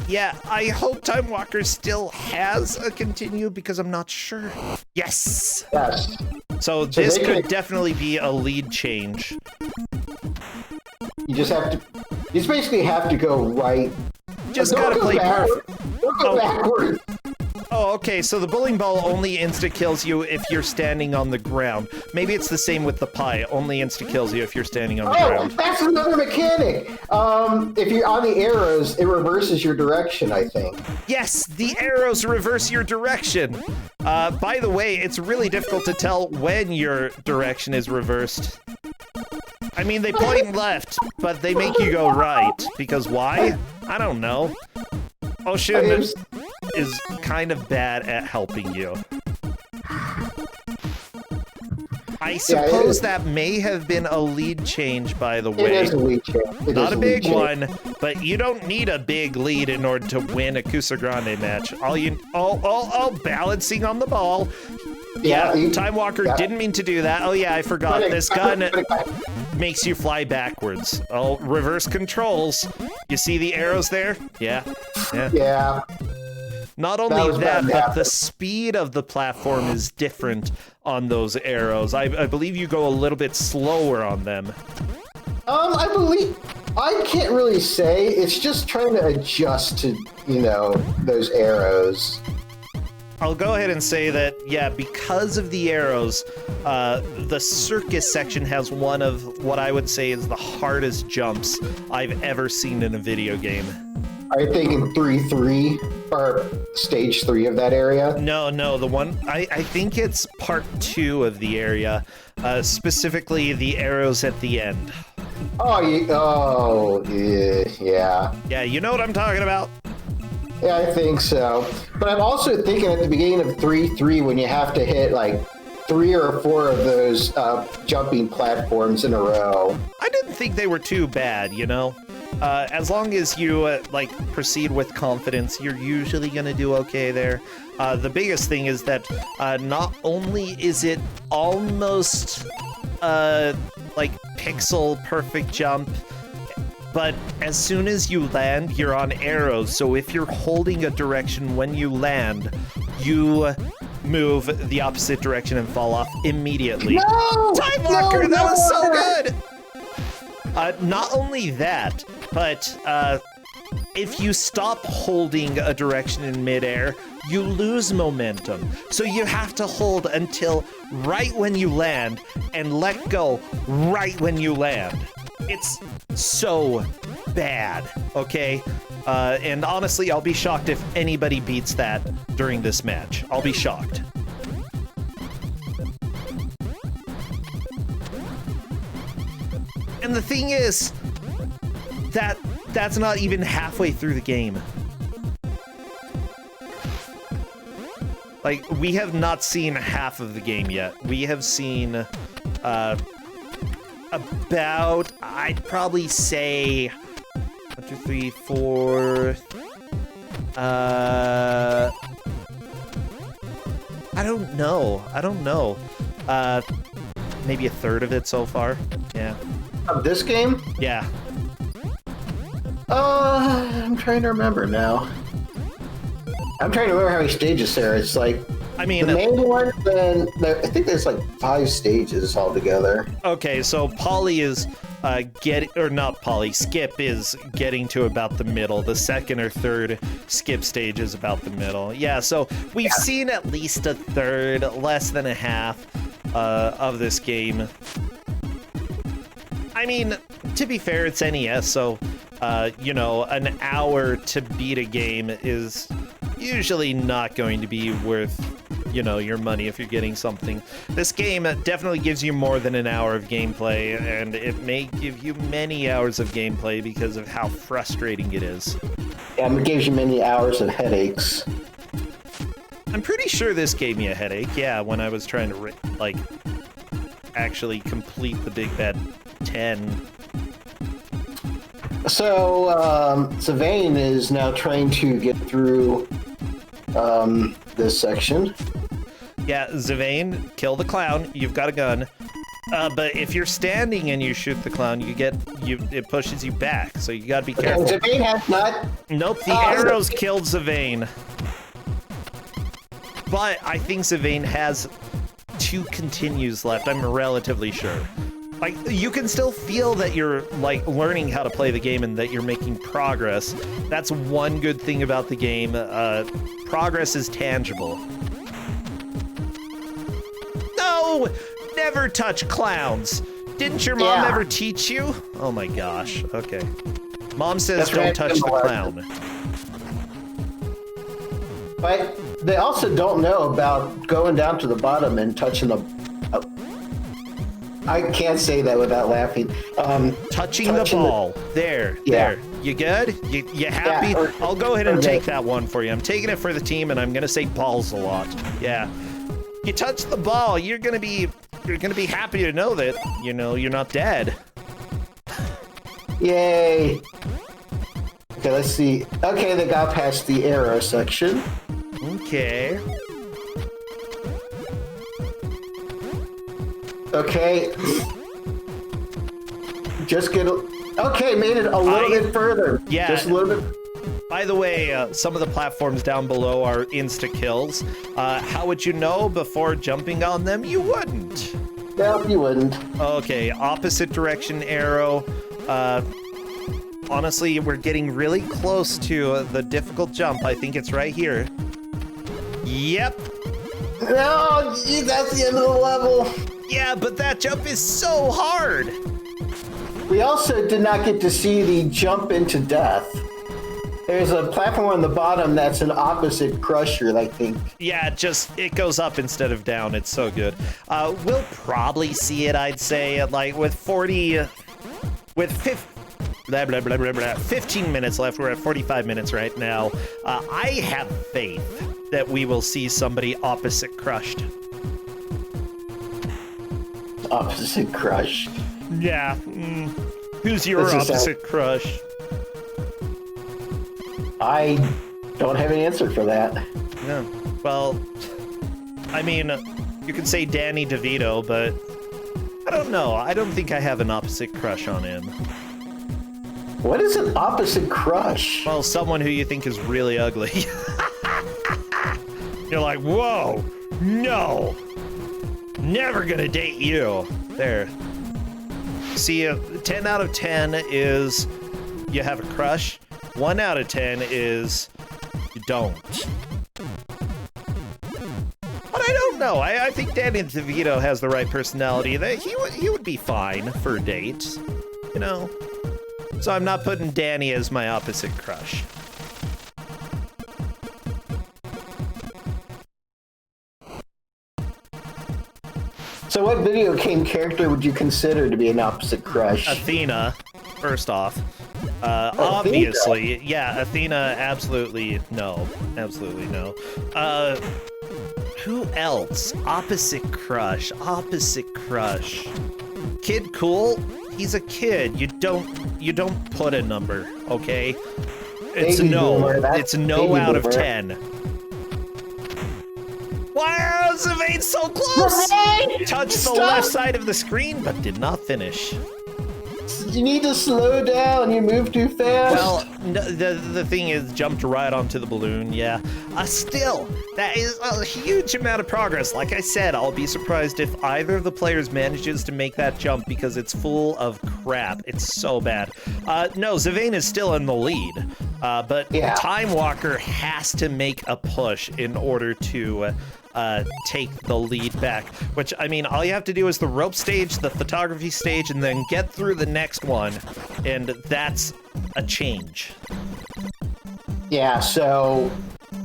Yeah, I hope Time Walker still has a continue because I'm not sure. Yes! Yes. So this could definitely be a lead change. You just basically have to go right. Just gotta play perfect. Don't go backward. Oh, okay, so the bowling ball only insta-kills you if you're standing on the ground. Maybe it's the same with the pie. Only insta-kills you if you're standing on the ground. Oh, that's another mechanic. If you're on the arrows, it reverses your direction, I think. Yes, the arrows reverse your direction. By the way, it's really difficult to tell when your direction is reversed. I mean, they point left, but they make you go right. Because why? I don't know. Ocean is kind of bad at helping you. I suppose that may have been a lead change, by the way. It is a lead change. Not a big one, but you don't need a big lead in order to win a Ku5ogrande match. Balancing on the ball. Yeah, Time Walker didn't mean to do that. Oh yeah, I forgot. This gun makes you fly backwards. Oh, reverse controls. You see the arrows there? Yeah. Not only that, but the speed of the platform is different on those arrows. I believe you go a little bit slower on them. I can't really say. It's just trying to adjust to, those arrows. I'll go ahead and say that, yeah, because of the arrows, the circus section has one of what I would say is the hardest jumps I've ever seen in a video game. Are you thinking 3-3 or stage 3 of that area? No, the one I think it's part 2 of the area, specifically the arrows at the end. Yeah. Yeah, you know what I'm talking about. Yeah, I think so. But I'm also thinking at the beginning of 3-3 when you have to hit like 3 or 4 of those jumping platforms in a row. I didn't think they were too bad, as long as you proceed with confidence, you're usually gonna do okay there. The biggest thing is that not only is it almost pixel perfect jump, but as soon as you land, you're on arrows. So if you're holding a direction when you land, you move the opposite direction and fall off immediately. No! Time Walker, that was so good! Not only that, but if you stop holding a direction in midair, you lose momentum. So you have to hold until right when you land and let go right when you land. It's so bad, okay? And honestly, I'll be shocked if anybody beats that during this match. I'll be shocked. And the thing is, that's not even halfway through the game. Like, we have not seen half of the game yet. We have seen about, I'd probably say 1, 2, 3, 4. I don't know. Maybe a third of it so far. Yeah. Of this game? Yeah. I'm trying to remember now. I'm trying to remember how many stages there. It's like, I mean, the main one, then I think there's like 5 stages altogether. Okay, so Polly is Skip is getting to about the middle. The second or third skip stage is about the middle. Yeah, so we've seen at least a third, less than a half of this game. I mean, to be fair, it's NES, so, you know, an hour to beat a game is usually not going to be worth, you know, your money if you're getting something. This game definitely gives you more than an hour of gameplay, and it may give you many hours of gameplay because of how frustrating it is. Yeah, it gives you many hours of headaches. I'm pretty sure this gave me a headache, yeah, when I was trying to, like, actually complete the Big Bad 10. So, Sylvain is now trying to get through this section. Yeah, Sylvain, kill the clown. You've got a gun. But if you're standing and you shoot the clown, it pushes you back. So you gotta be careful. Okay, Sylvain has not. Nope, the arrows killed Sylvain. But I think Sylvain has 2 continues left. I'm relatively sure. Like, you can still feel that you're, like, learning how to play the game and that you're making progress. That's one good thing about the game. Progress is tangible. No! Never touch clowns! Didn't your mom ever teach you? Oh my gosh, okay. Mom says don't touch the clown. But they also don't know about going down to the bottom and touching the... I can't say that without laughing. Touching the ball. There. You good? You happy? Yeah, I'll go ahead and take that one for you. I'm taking it for the team, and I'm gonna say balls a lot. Yeah. You touch the ball, you're gonna be happy to know that, you know, you're not dead. Yay. Okay, let's see. Okay, they got past the arrow section. Okay. Okay. Just get okay, made it a little bit further. Yeah. Just a little bit. By the way, some of the platforms down below are insta-kills. How would you know before jumping on them? You wouldn't. No, you wouldn't. Okay, opposite direction arrow. Honestly, we're getting really close to the difficult jump. I think it's right here. Yep. No, gee, that's the end of the level. Yeah, but that jump is so hard. We also did not get to see the jump into death. There's a platform on the bottom that's an opposite crusher, I think. Yeah, it goes up instead of down. It's so good. We'll probably see it, I'd say, like with 15 minutes left. We're at 45 minutes right now. I have faith that we will see somebody opposite crushed. Opposite crush. Yeah. Who's your opposite crush? I don't have an answer for that. Yeah. Well, I mean, you could say Danny DeVito, but I don't know. I don't think I have an opposite crush on him. What is an opposite crush? Well, someone who you think is really ugly. You're like, whoa, no. Never gonna date you. There. See, 10 out of 10 is you have a crush. 1 out of 10 is you don't. But I don't know. I think Danny DeVito has the right personality. That he would be fine for a date, you know. So I'm not putting Danny as my opposite crush. So what video game character would you consider to be an opposite crush? Athena, first off. Obviously, yeah, Athena, absolutely no. Absolutely no. Who else? Opposite crush. Kid Cool? He's a kid. You don't put a number, okay? It's Baby no. boomer, It's no out of boomer. 10. Wow, Sylvain's so close! Sylvain! Touched the Stop! left side of the screen, but did not finish. you need to slow down. You move too fast. Well, the thing is, jumped right onto the balloon, yeah. Still, that is a huge amount of progress. Like I said, I'll be surprised if either of the players manages to make that jump because it's full of crap. It's so bad. No, Zavane is still in the lead, but Time Walker has to make a push in order to take the lead back, which, I mean, all you have to do is the rope stage, the photography stage, and then get through the next one, and that's a change. Yeah, so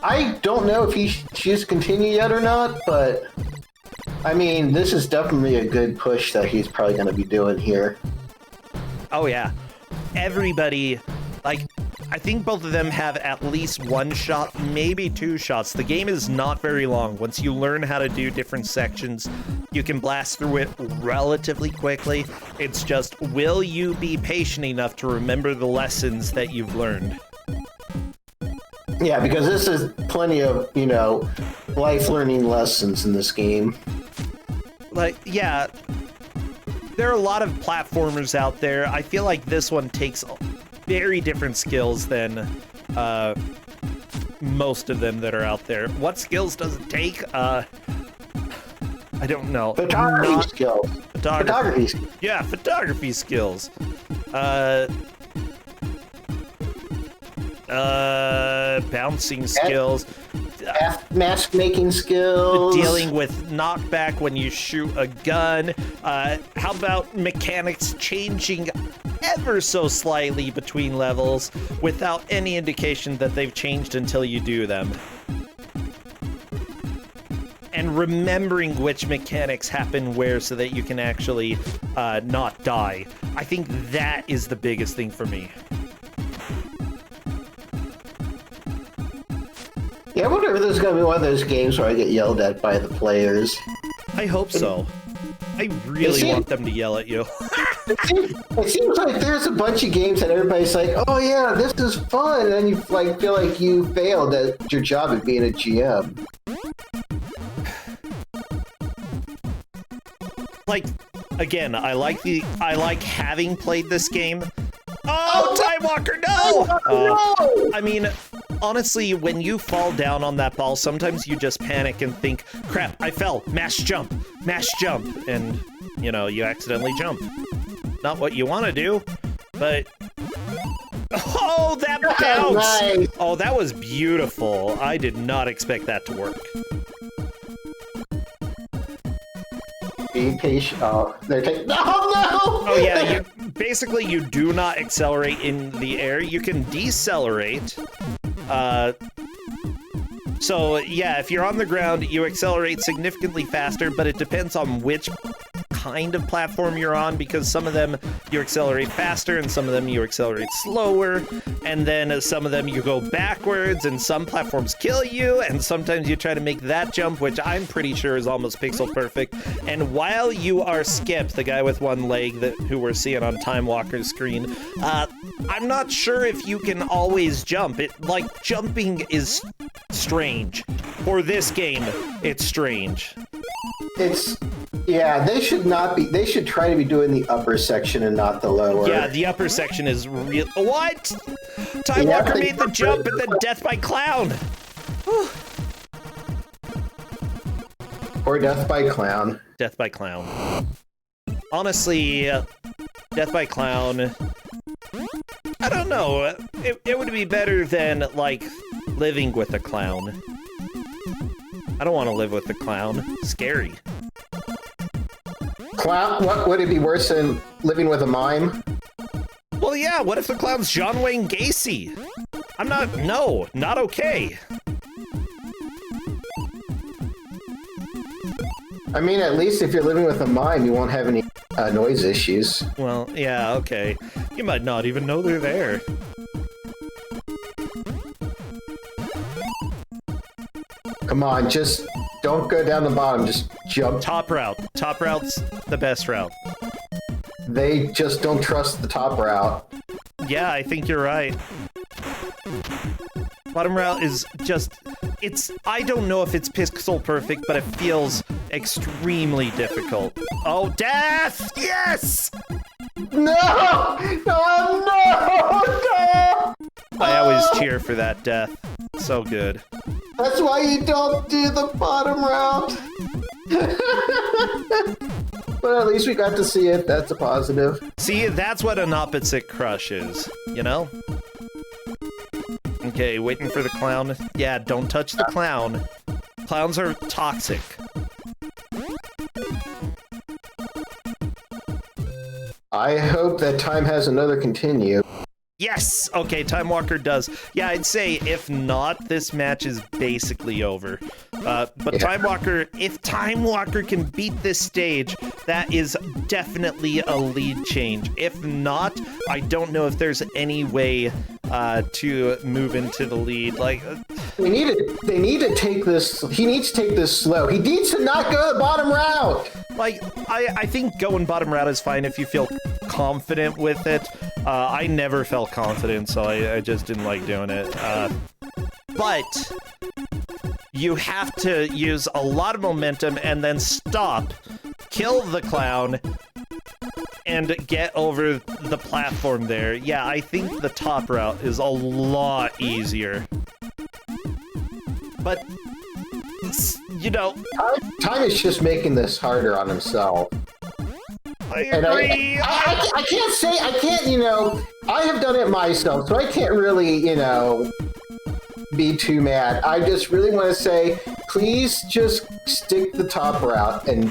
I don't know if he should continue yet or not, but I mean, this is definitely a good push that he's probably going to be doing here. Oh, yeah. Everybody, like, I think both of them have at least one shot, maybe two shots. The game is not very long. Once you learn how to do different sections, you can blast through it relatively quickly. It's just, will you be patient enough to remember the lessons that you've learned? Yeah, because this is plenty of, you know, life learning lessons in this game. Like, yeah, there are a lot of platformers out there. I feel like this one takes very different skills than most of them that are out there. What skills does it take? I don't know. Photography skills. Photography skills. Yeah, photography skills. Bouncing skills. Mask making skills. Dealing with knockback when you shoot a gun. How about mechanics changing ever so slightly between levels without any indication that they've changed until you do them? And remembering which mechanics happen where so that you can actually not die. I think that is the biggest thing for me. Yeah, I wonder if this is going to be one of those games where I get yelled at by the players. I hope so. I really want them to yell at you. It seems like there's a bunch of games that everybody's like, oh yeah, this is fun, and then you like feel like you failed at your job at being a GM. Like, again, I like having played this game. Oh, Time Walker, no! I mean, honestly, when you fall down on that ball, sometimes you just panic and think, crap, I fell, mash jump, and, you know, you accidentally jump. Not what you want to do, but... Oh, that bounce! Nice. Oh, that was beautiful. I did not expect that to work. Be patient. Oh, they're taking... No, no! Oh, yeah, basically, you do not accelerate in the air. You can decelerate. So, yeah, if you're on the ground, you accelerate significantly faster, but it depends on which kind of platform you're on, because some of them you accelerate faster and some of them you accelerate slower, and then some of them you go backwards, and some platforms kill you, and sometimes you try to make that jump, which I'm pretty sure is almost pixel perfect. And while you are Skip, the guy with one leg who we're seeing on Time Walker's screen, I'm not sure if you can always jump. Jumping is strange. For this game, it's strange. Yeah, they should try to be doing the upper section and not the lower. Yeah, the upper section is real. What? Time Walker made the jump and then death by clown. Or death by clown. Death by clown. Honestly, death by clown, I don't know. It would be better than, like, living with a clown. I don't want to live with a clown. Scary. Clown? What would it be worse than living with a mime? Well, yeah, what if the clown's John Wayne Gacy? Not okay. I mean, at least if you're living with a mime, you won't have any noise issues. Well, yeah, okay. You might not even know they're there. Come on, just don't go down the bottom, just jump. Top route. Top route's the best route. They just don't trust the top route. Yeah, I think you're right. Bottom route is just... I don't know if it's pixel perfect, but it feels extremely difficult. Oh, death! Yes! No! No! No! I always cheer for that death. So good. That's why you don't do the bottom round. But at least we got to see it. That's a positive. See, that's what an opposite crush is, you know? Okay, waiting for the clown. Yeah, don't touch the clown. Clowns are toxic. I hope that time has another continue. Yes! Okay, Time Walker does. Yeah, I'd say if not, this match is basically over. But Yeah. Time Walker, if Time Walker can beat this stage, that is definitely a lead change. If not, I don't know if there's any way to move into the lead. Like, They need to take this. He needs to take this slow. He needs to not go to the bottom round. like I think going bottom route is fine if you feel confident with it. I never felt confident, so I just didn't like doing it. But you have to use a lot of momentum and then stop, kill the clown, and get over the platform there. Yeah, I think the top route is a lot easier. But, you know, Time is just making this harder on himself. I And agree. I can't say, I can't, I have done it myself, so I can't really, be too mad. I just really want to say, please just stick the top route and,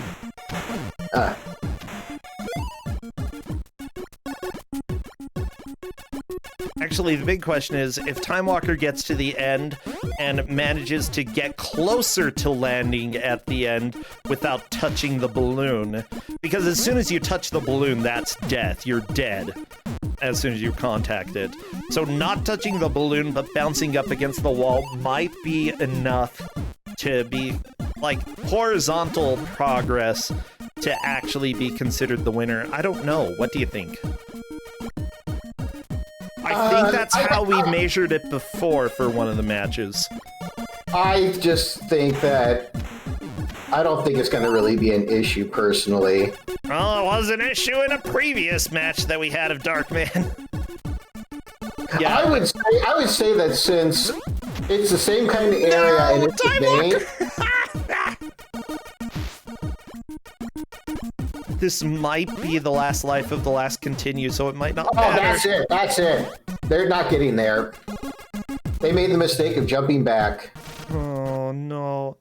Actually, the big question is, if Time Walker gets to the end and manages to get closer to landing at the end without touching the balloon, because as soon as you touch the balloon, that's death. You're dead as soon as you contact it. So not touching the balloon but bouncing up against the wall might be enough to be, like, horizontal progress to actually be considered the winner. I don't know. What do you think? I think that's how we measured it before for one of the matches. I just think that I don't think it's going to really be an issue personally. Well, it was an issue in a previous match that we had of Darkman. Yeah. I would say that since it's the same kind of area and it's the vein. This might be the last life of the last continue, so it might not Oh, matter. that's it. They're not getting there. They made the mistake of jumping back. Oh, no.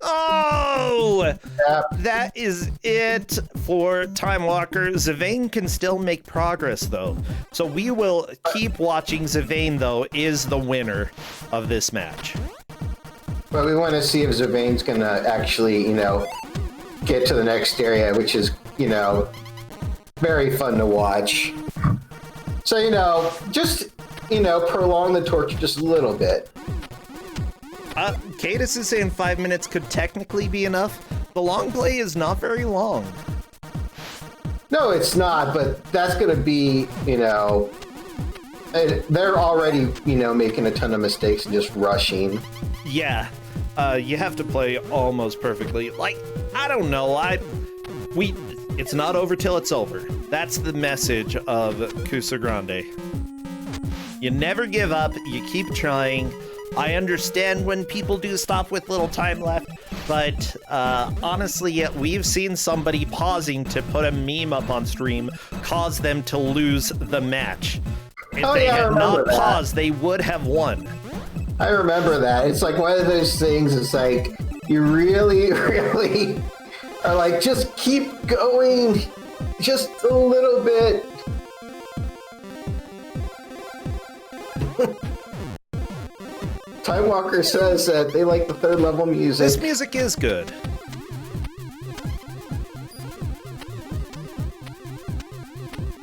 Oh! Yep. That is it for Time Walker. Zavain can still make progress, though. So we will keep watching. Zavain, though, is the winner of this match. But we want to see if Zavain's going to actually, get to the next area, which is, very fun to watch. So, just, prolong the torture just a little bit. Cadus is saying 5 minutes could technically be enough. The long play is not very long. No, it's not, but that's going to be, they're already, making a ton of mistakes and just rushing. Yeah, you have to play almost perfectly. Like, I don't know, it's not over till it's over. That's the message of Ku5ogrande. You never give up, you keep trying. I understand when people do stop with little time left, but honestly, we've seen somebody pausing to put a meme up on stream cause them to lose the match. If they had not paused, they would have won. I remember that. It's like one of those things, it's like, you really, really are like, just keep going just a little bit. Time Walker says that they like the third level music. This music is good.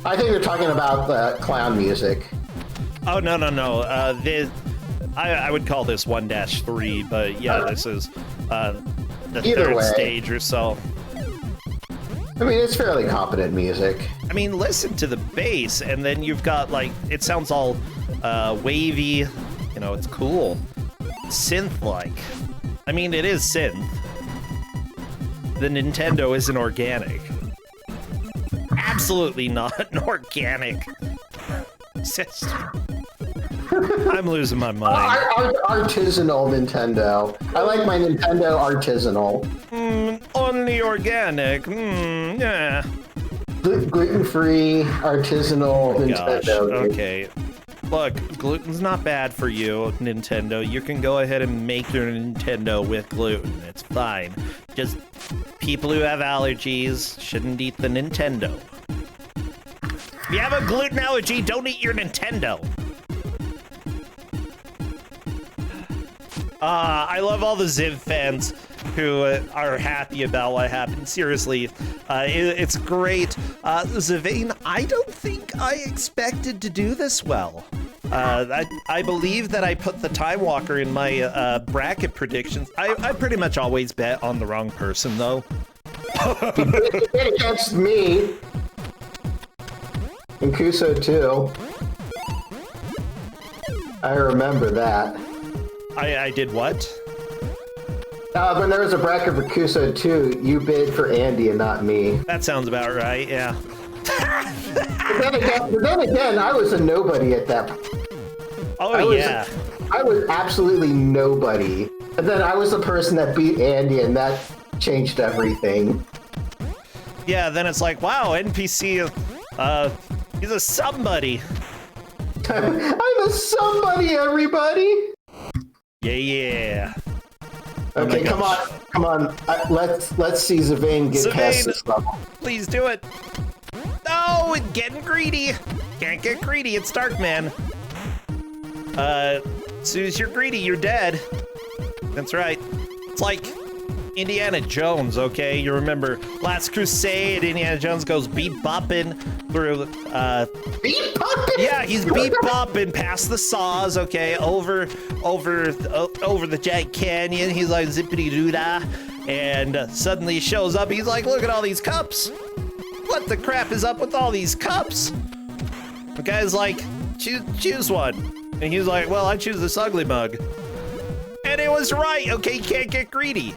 I think they're talking about the clown music. Oh, no. I would call this 1-3, but yeah, this is the third stage or so. I mean, it's fairly competent music. I mean, listen to the bass, and then you've got, like, it sounds all wavy. It's cool. Synth-like. I mean, it is synth. The Nintendo isn't organic. absolutely not organic. I'm losing my mind. Artisanal Nintendo. I like my Nintendo artisanal. Only organic. Yeah. Gluten-free, artisanal Nintendo. Gosh, okay. Look, gluten's not bad for you, Nintendo. You can go ahead and make your Nintendo with gluten. It's fine. Just people who have allergies shouldn't eat the Nintendo. If you have a gluten allergy, don't eat your Nintendo. I love all the Ziv fans who are happy about what happened. Seriously, it's great. Zivane, I don't think I expected to do this well. I believe that I put the Time Walker in my bracket predictions. I pretty much always bet on the wrong person, though. You did against me. And Kuso, too. I remember that. I did what? When there was a bracket for Kuso too, you bid for Andy and not me. That sounds about right, yeah. But then again, I was a nobody at that point. Oh, yeah. I was absolutely nobody. And then I was the person that beat Andy, and that changed everything. Yeah, then it's like, wow, NPC, he's a somebody. I'm a somebody, everybody! Yeah. Okay, come on. Let's see Zivane get past this level. Please do it. No, it's getting greedy. Can't get greedy. It's Darkman. As soon as you're greedy, you're dead. That's right. It's like Indiana Jones, okay? You remember Last Crusade, Indiana Jones goes beat-bopping through, Beat-bopping? Yeah, he's beat-bopping past the saws, okay? Over the Jack Canyon. He's like zippity-doo-dah. And suddenly he shows up. He's like, look at all these cups. What the crap is up with all these cups? The guy's like, choose one. And he's like, well, I choose this ugly mug. And it was right, okay? You can't get greedy.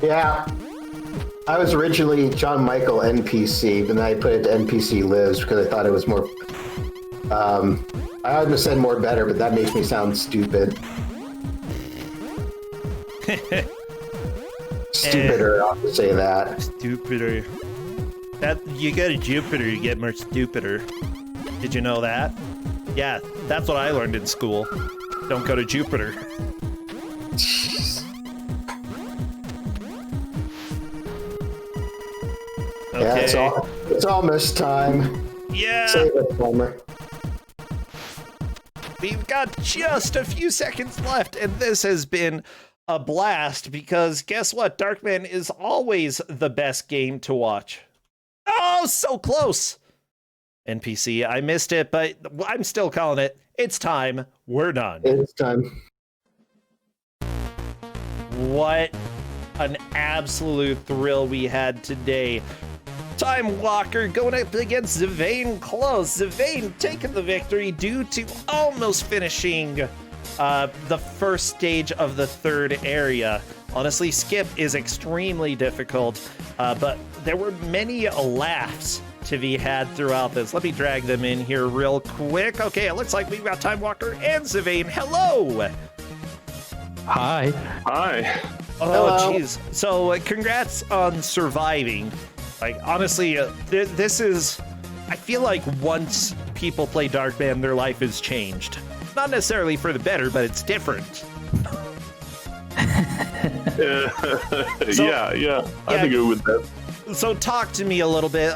Yeah. I was originally John Michael NPC, but then I put it to NPC Lives because I thought it was more... I would have said more better, but that makes me sound stupid. Stupider, I'll have to say that. Stupider. That you go to Jupiter, you get more stupider. Did you know that? Yeah, that's what I learned in school. Don't go to Jupiter. Okay. Yeah, it's almost time. Yeah. Save it, Homer. We've got just a few seconds left, and this has been a blast because guess what? Darkman is always the best game to watch. Oh, so close. NPC, I missed it, but I'm still calling it. It's time. We're done. It's time. What an absolute thrill we had today. Time Walker going up against Zivane close. Zivane taking the victory due to almost finishing the first stage of the third area. Honestly, skip is extremely difficult, but there were many laughs to be had throughout this. Let me drag them in here real quick. Okay, it looks like we've got Time Walker and Zivane. Hello! Hi. Hi. Oh, jeez. So, congrats on surviving. Like, honestly, this is... I feel like once people play Darkman, their life has changed. Not necessarily for the better, but it's different. Yeah, I agree with that. So talk to me a little bit.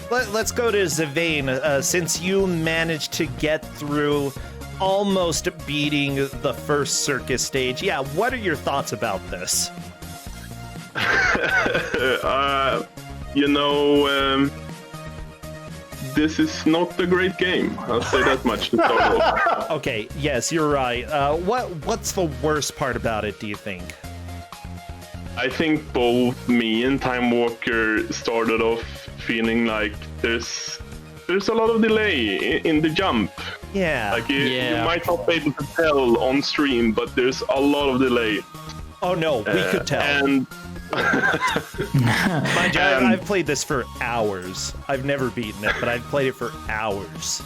Let's go to Zivane. Since you managed to get through almost beating the first circus stage, yeah, what are your thoughts about this? This is not a great game. I'll say that much to start off. Okay, yes, you're right. What's the worst part about it, do you think? I think both me and Time Walker started off feeling like there's a lot of delay in the jump. Yeah. Like you Yeah. might not be able to tell on stream, but there's a lot of delay. Oh no, we could tell. And Mind you, I've played this for hours. I've never beaten it, but I've played it for hours.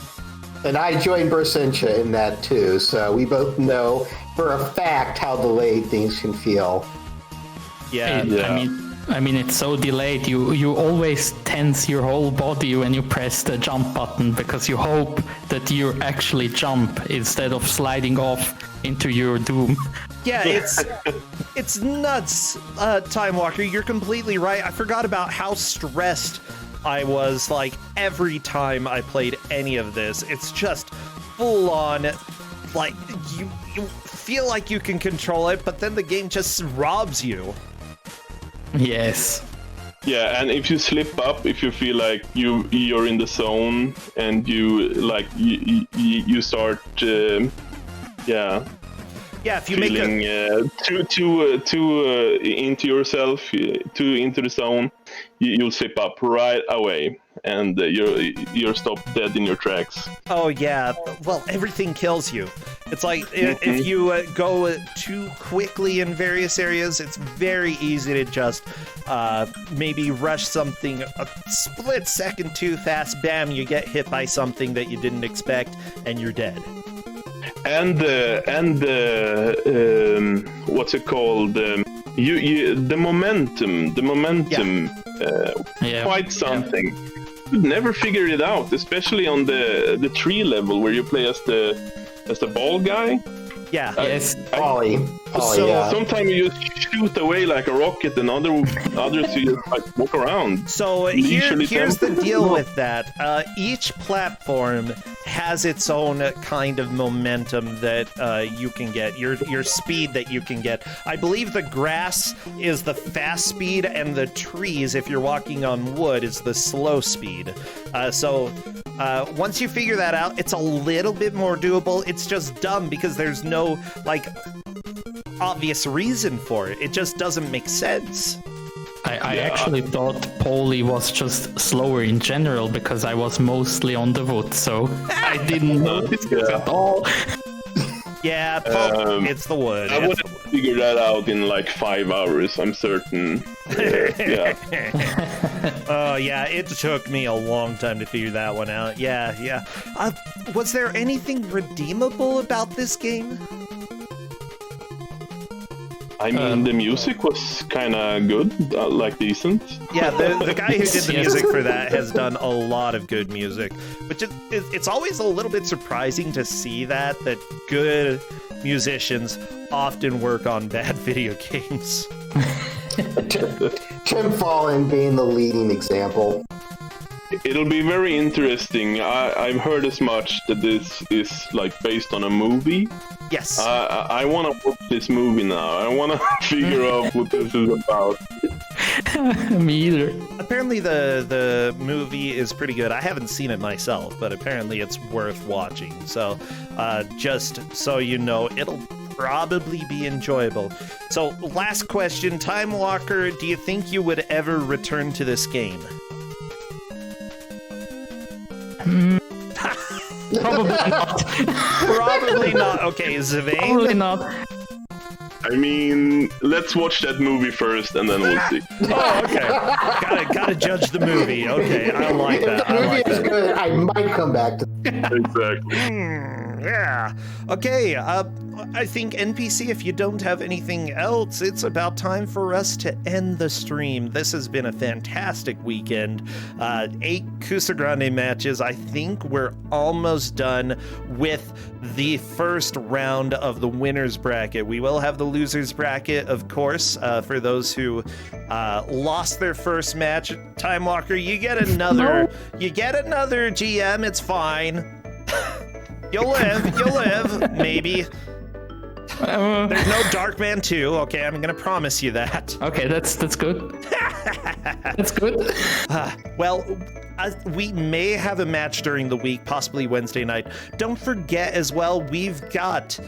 And I joined Bersentia in that too, so we both know for a fact how delayed things can feel. Yeah. I mean, it's so delayed. You always tense your whole body when you press the jump button because you hope that you actually jump instead of sliding off into your doom. Yeah, it's nuts, Time Walker. You're completely right. I forgot about how stressed I was, like, every time I played any of this. It's just full on, like, you feel like you can control it, but then the game just robs you. Yes. yeah, and if you slip up, if you feel like you're in the zone and you start Yeah, if you feeling too into yourself, too into the zone, you'll slip up right away, and you're stopped dead in your tracks. Oh yeah, well, everything kills you. It's like if you go too quickly in various areas, it's very easy to just maybe rush something a split second too fast. Bam, you get hit by something that you didn't expect, and you're dead. And what's it called? The momentum. Yeah. Quite something. Never figured it out, especially on the tree level where you play as the ball guy. Yeah. Yes. Polly, So- yeah. Sometimes you just shoot away like a rocket, and others you just like walk around. So Leisurely here's the tempo. deal with that. Each platform has its own kind of momentum that you can get, your speed that you can get. I believe the grass is the fast speed, and the trees, if you're walking on wood, is the slow speed. So once you figure that out, it's a little bit more doable. It's just dumb because there's no, like, obvious reason for it. It just doesn't make sense. I actually thought Polly was just slower in general because I was mostly on the wood, so I didn't notice it at all. Yeah, it's the wood. I would have figured that out in like 5 hours, I'm certain. Yeah. Oh, yeah, it took me a long time to figure that one out. Yeah. Was there anything redeemable about this game? I mean, the music was kind of good, like decent. Yeah, the guy who did the Yes. music for that has done a lot of good music. But it's always a little bit surprising to see that good musicians often work on bad video games. Tim Fallon being the leading example. It'll be very interesting. I've heard as much that this is like based on a movie. Yes. I want to watch this movie now. I want to figure out what this is about. Me either. Apparently the movie is pretty good. I haven't seen it myself, but apparently it's worth watching. So just so you know, it'll probably be enjoyable. So last question, Time Walker, do you think you would ever return to this game? Probably not. Probably not. Okay, Zvane? Probably not. I mean, let's watch that movie first, and then we'll see. Oh, okay. Gotta judge the movie. Okay, I like If that. the I movie like is that. good, I might come back to Exactly. Yeah. Okay, I think NPC, if you don't have anything else, it's about time for us to end the stream. This has been a fantastic weekend. 8 Ku5ogrande matches. I think we're almost done with the first round of the winner's bracket. We will have the loser's bracket, of course, for those who lost their first match. Time Walker, you get another. You get another GM. It's fine. You'll live, maybe. There's no Darkman 2, okay? I'm gonna promise you that. Okay, that's good. That's good. Well, We may have a match during the week, possibly Wednesday night. Don't forget as well, we've got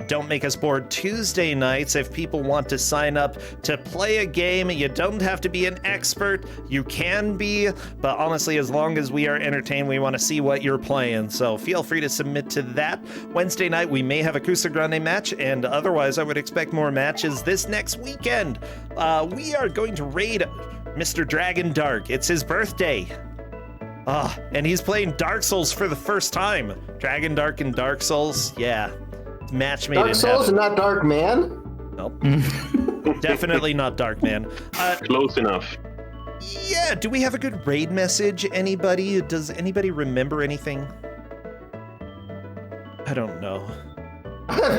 Don't Make Us Bored Tuesday nights. If people want to sign up to play a game, you don't have to be an expert. You can be, but honestly, as long as we are entertained, we want to see what you're playing. So feel free to submit to that. Wednesday night, we may have a Ku5ogrande match, and otherwise, I would expect more matches this next weekend. We are going to raid Mr. Dragon Dark. It's his birthday. And he's playing Dark Souls for the first time. Dragon Dark and Dark Souls, yeah. Match made in Dark Souls heaven. and not Darkman? Nope. Definitely not Darkman. Close enough. Yeah, do we have a good raid message? Anybody? Does anybody remember anything? I don't know.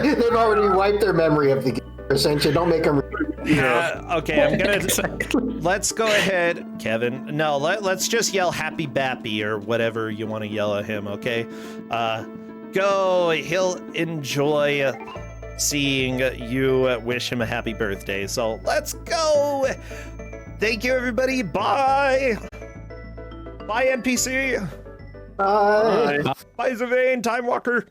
They've already wiped their memory of the game. Essentially, don't make them. Okay, I'm gonna. Let's go ahead, Kevin. No, let's just yell "Happy Bappy" or whatever you want to yell at him. Okay, go. He'll enjoy seeing you wish him a happy birthday. So let's go. Thank you, everybody. Bye. Bye, NPC. Bye. Bye, Zavane, Time Walker.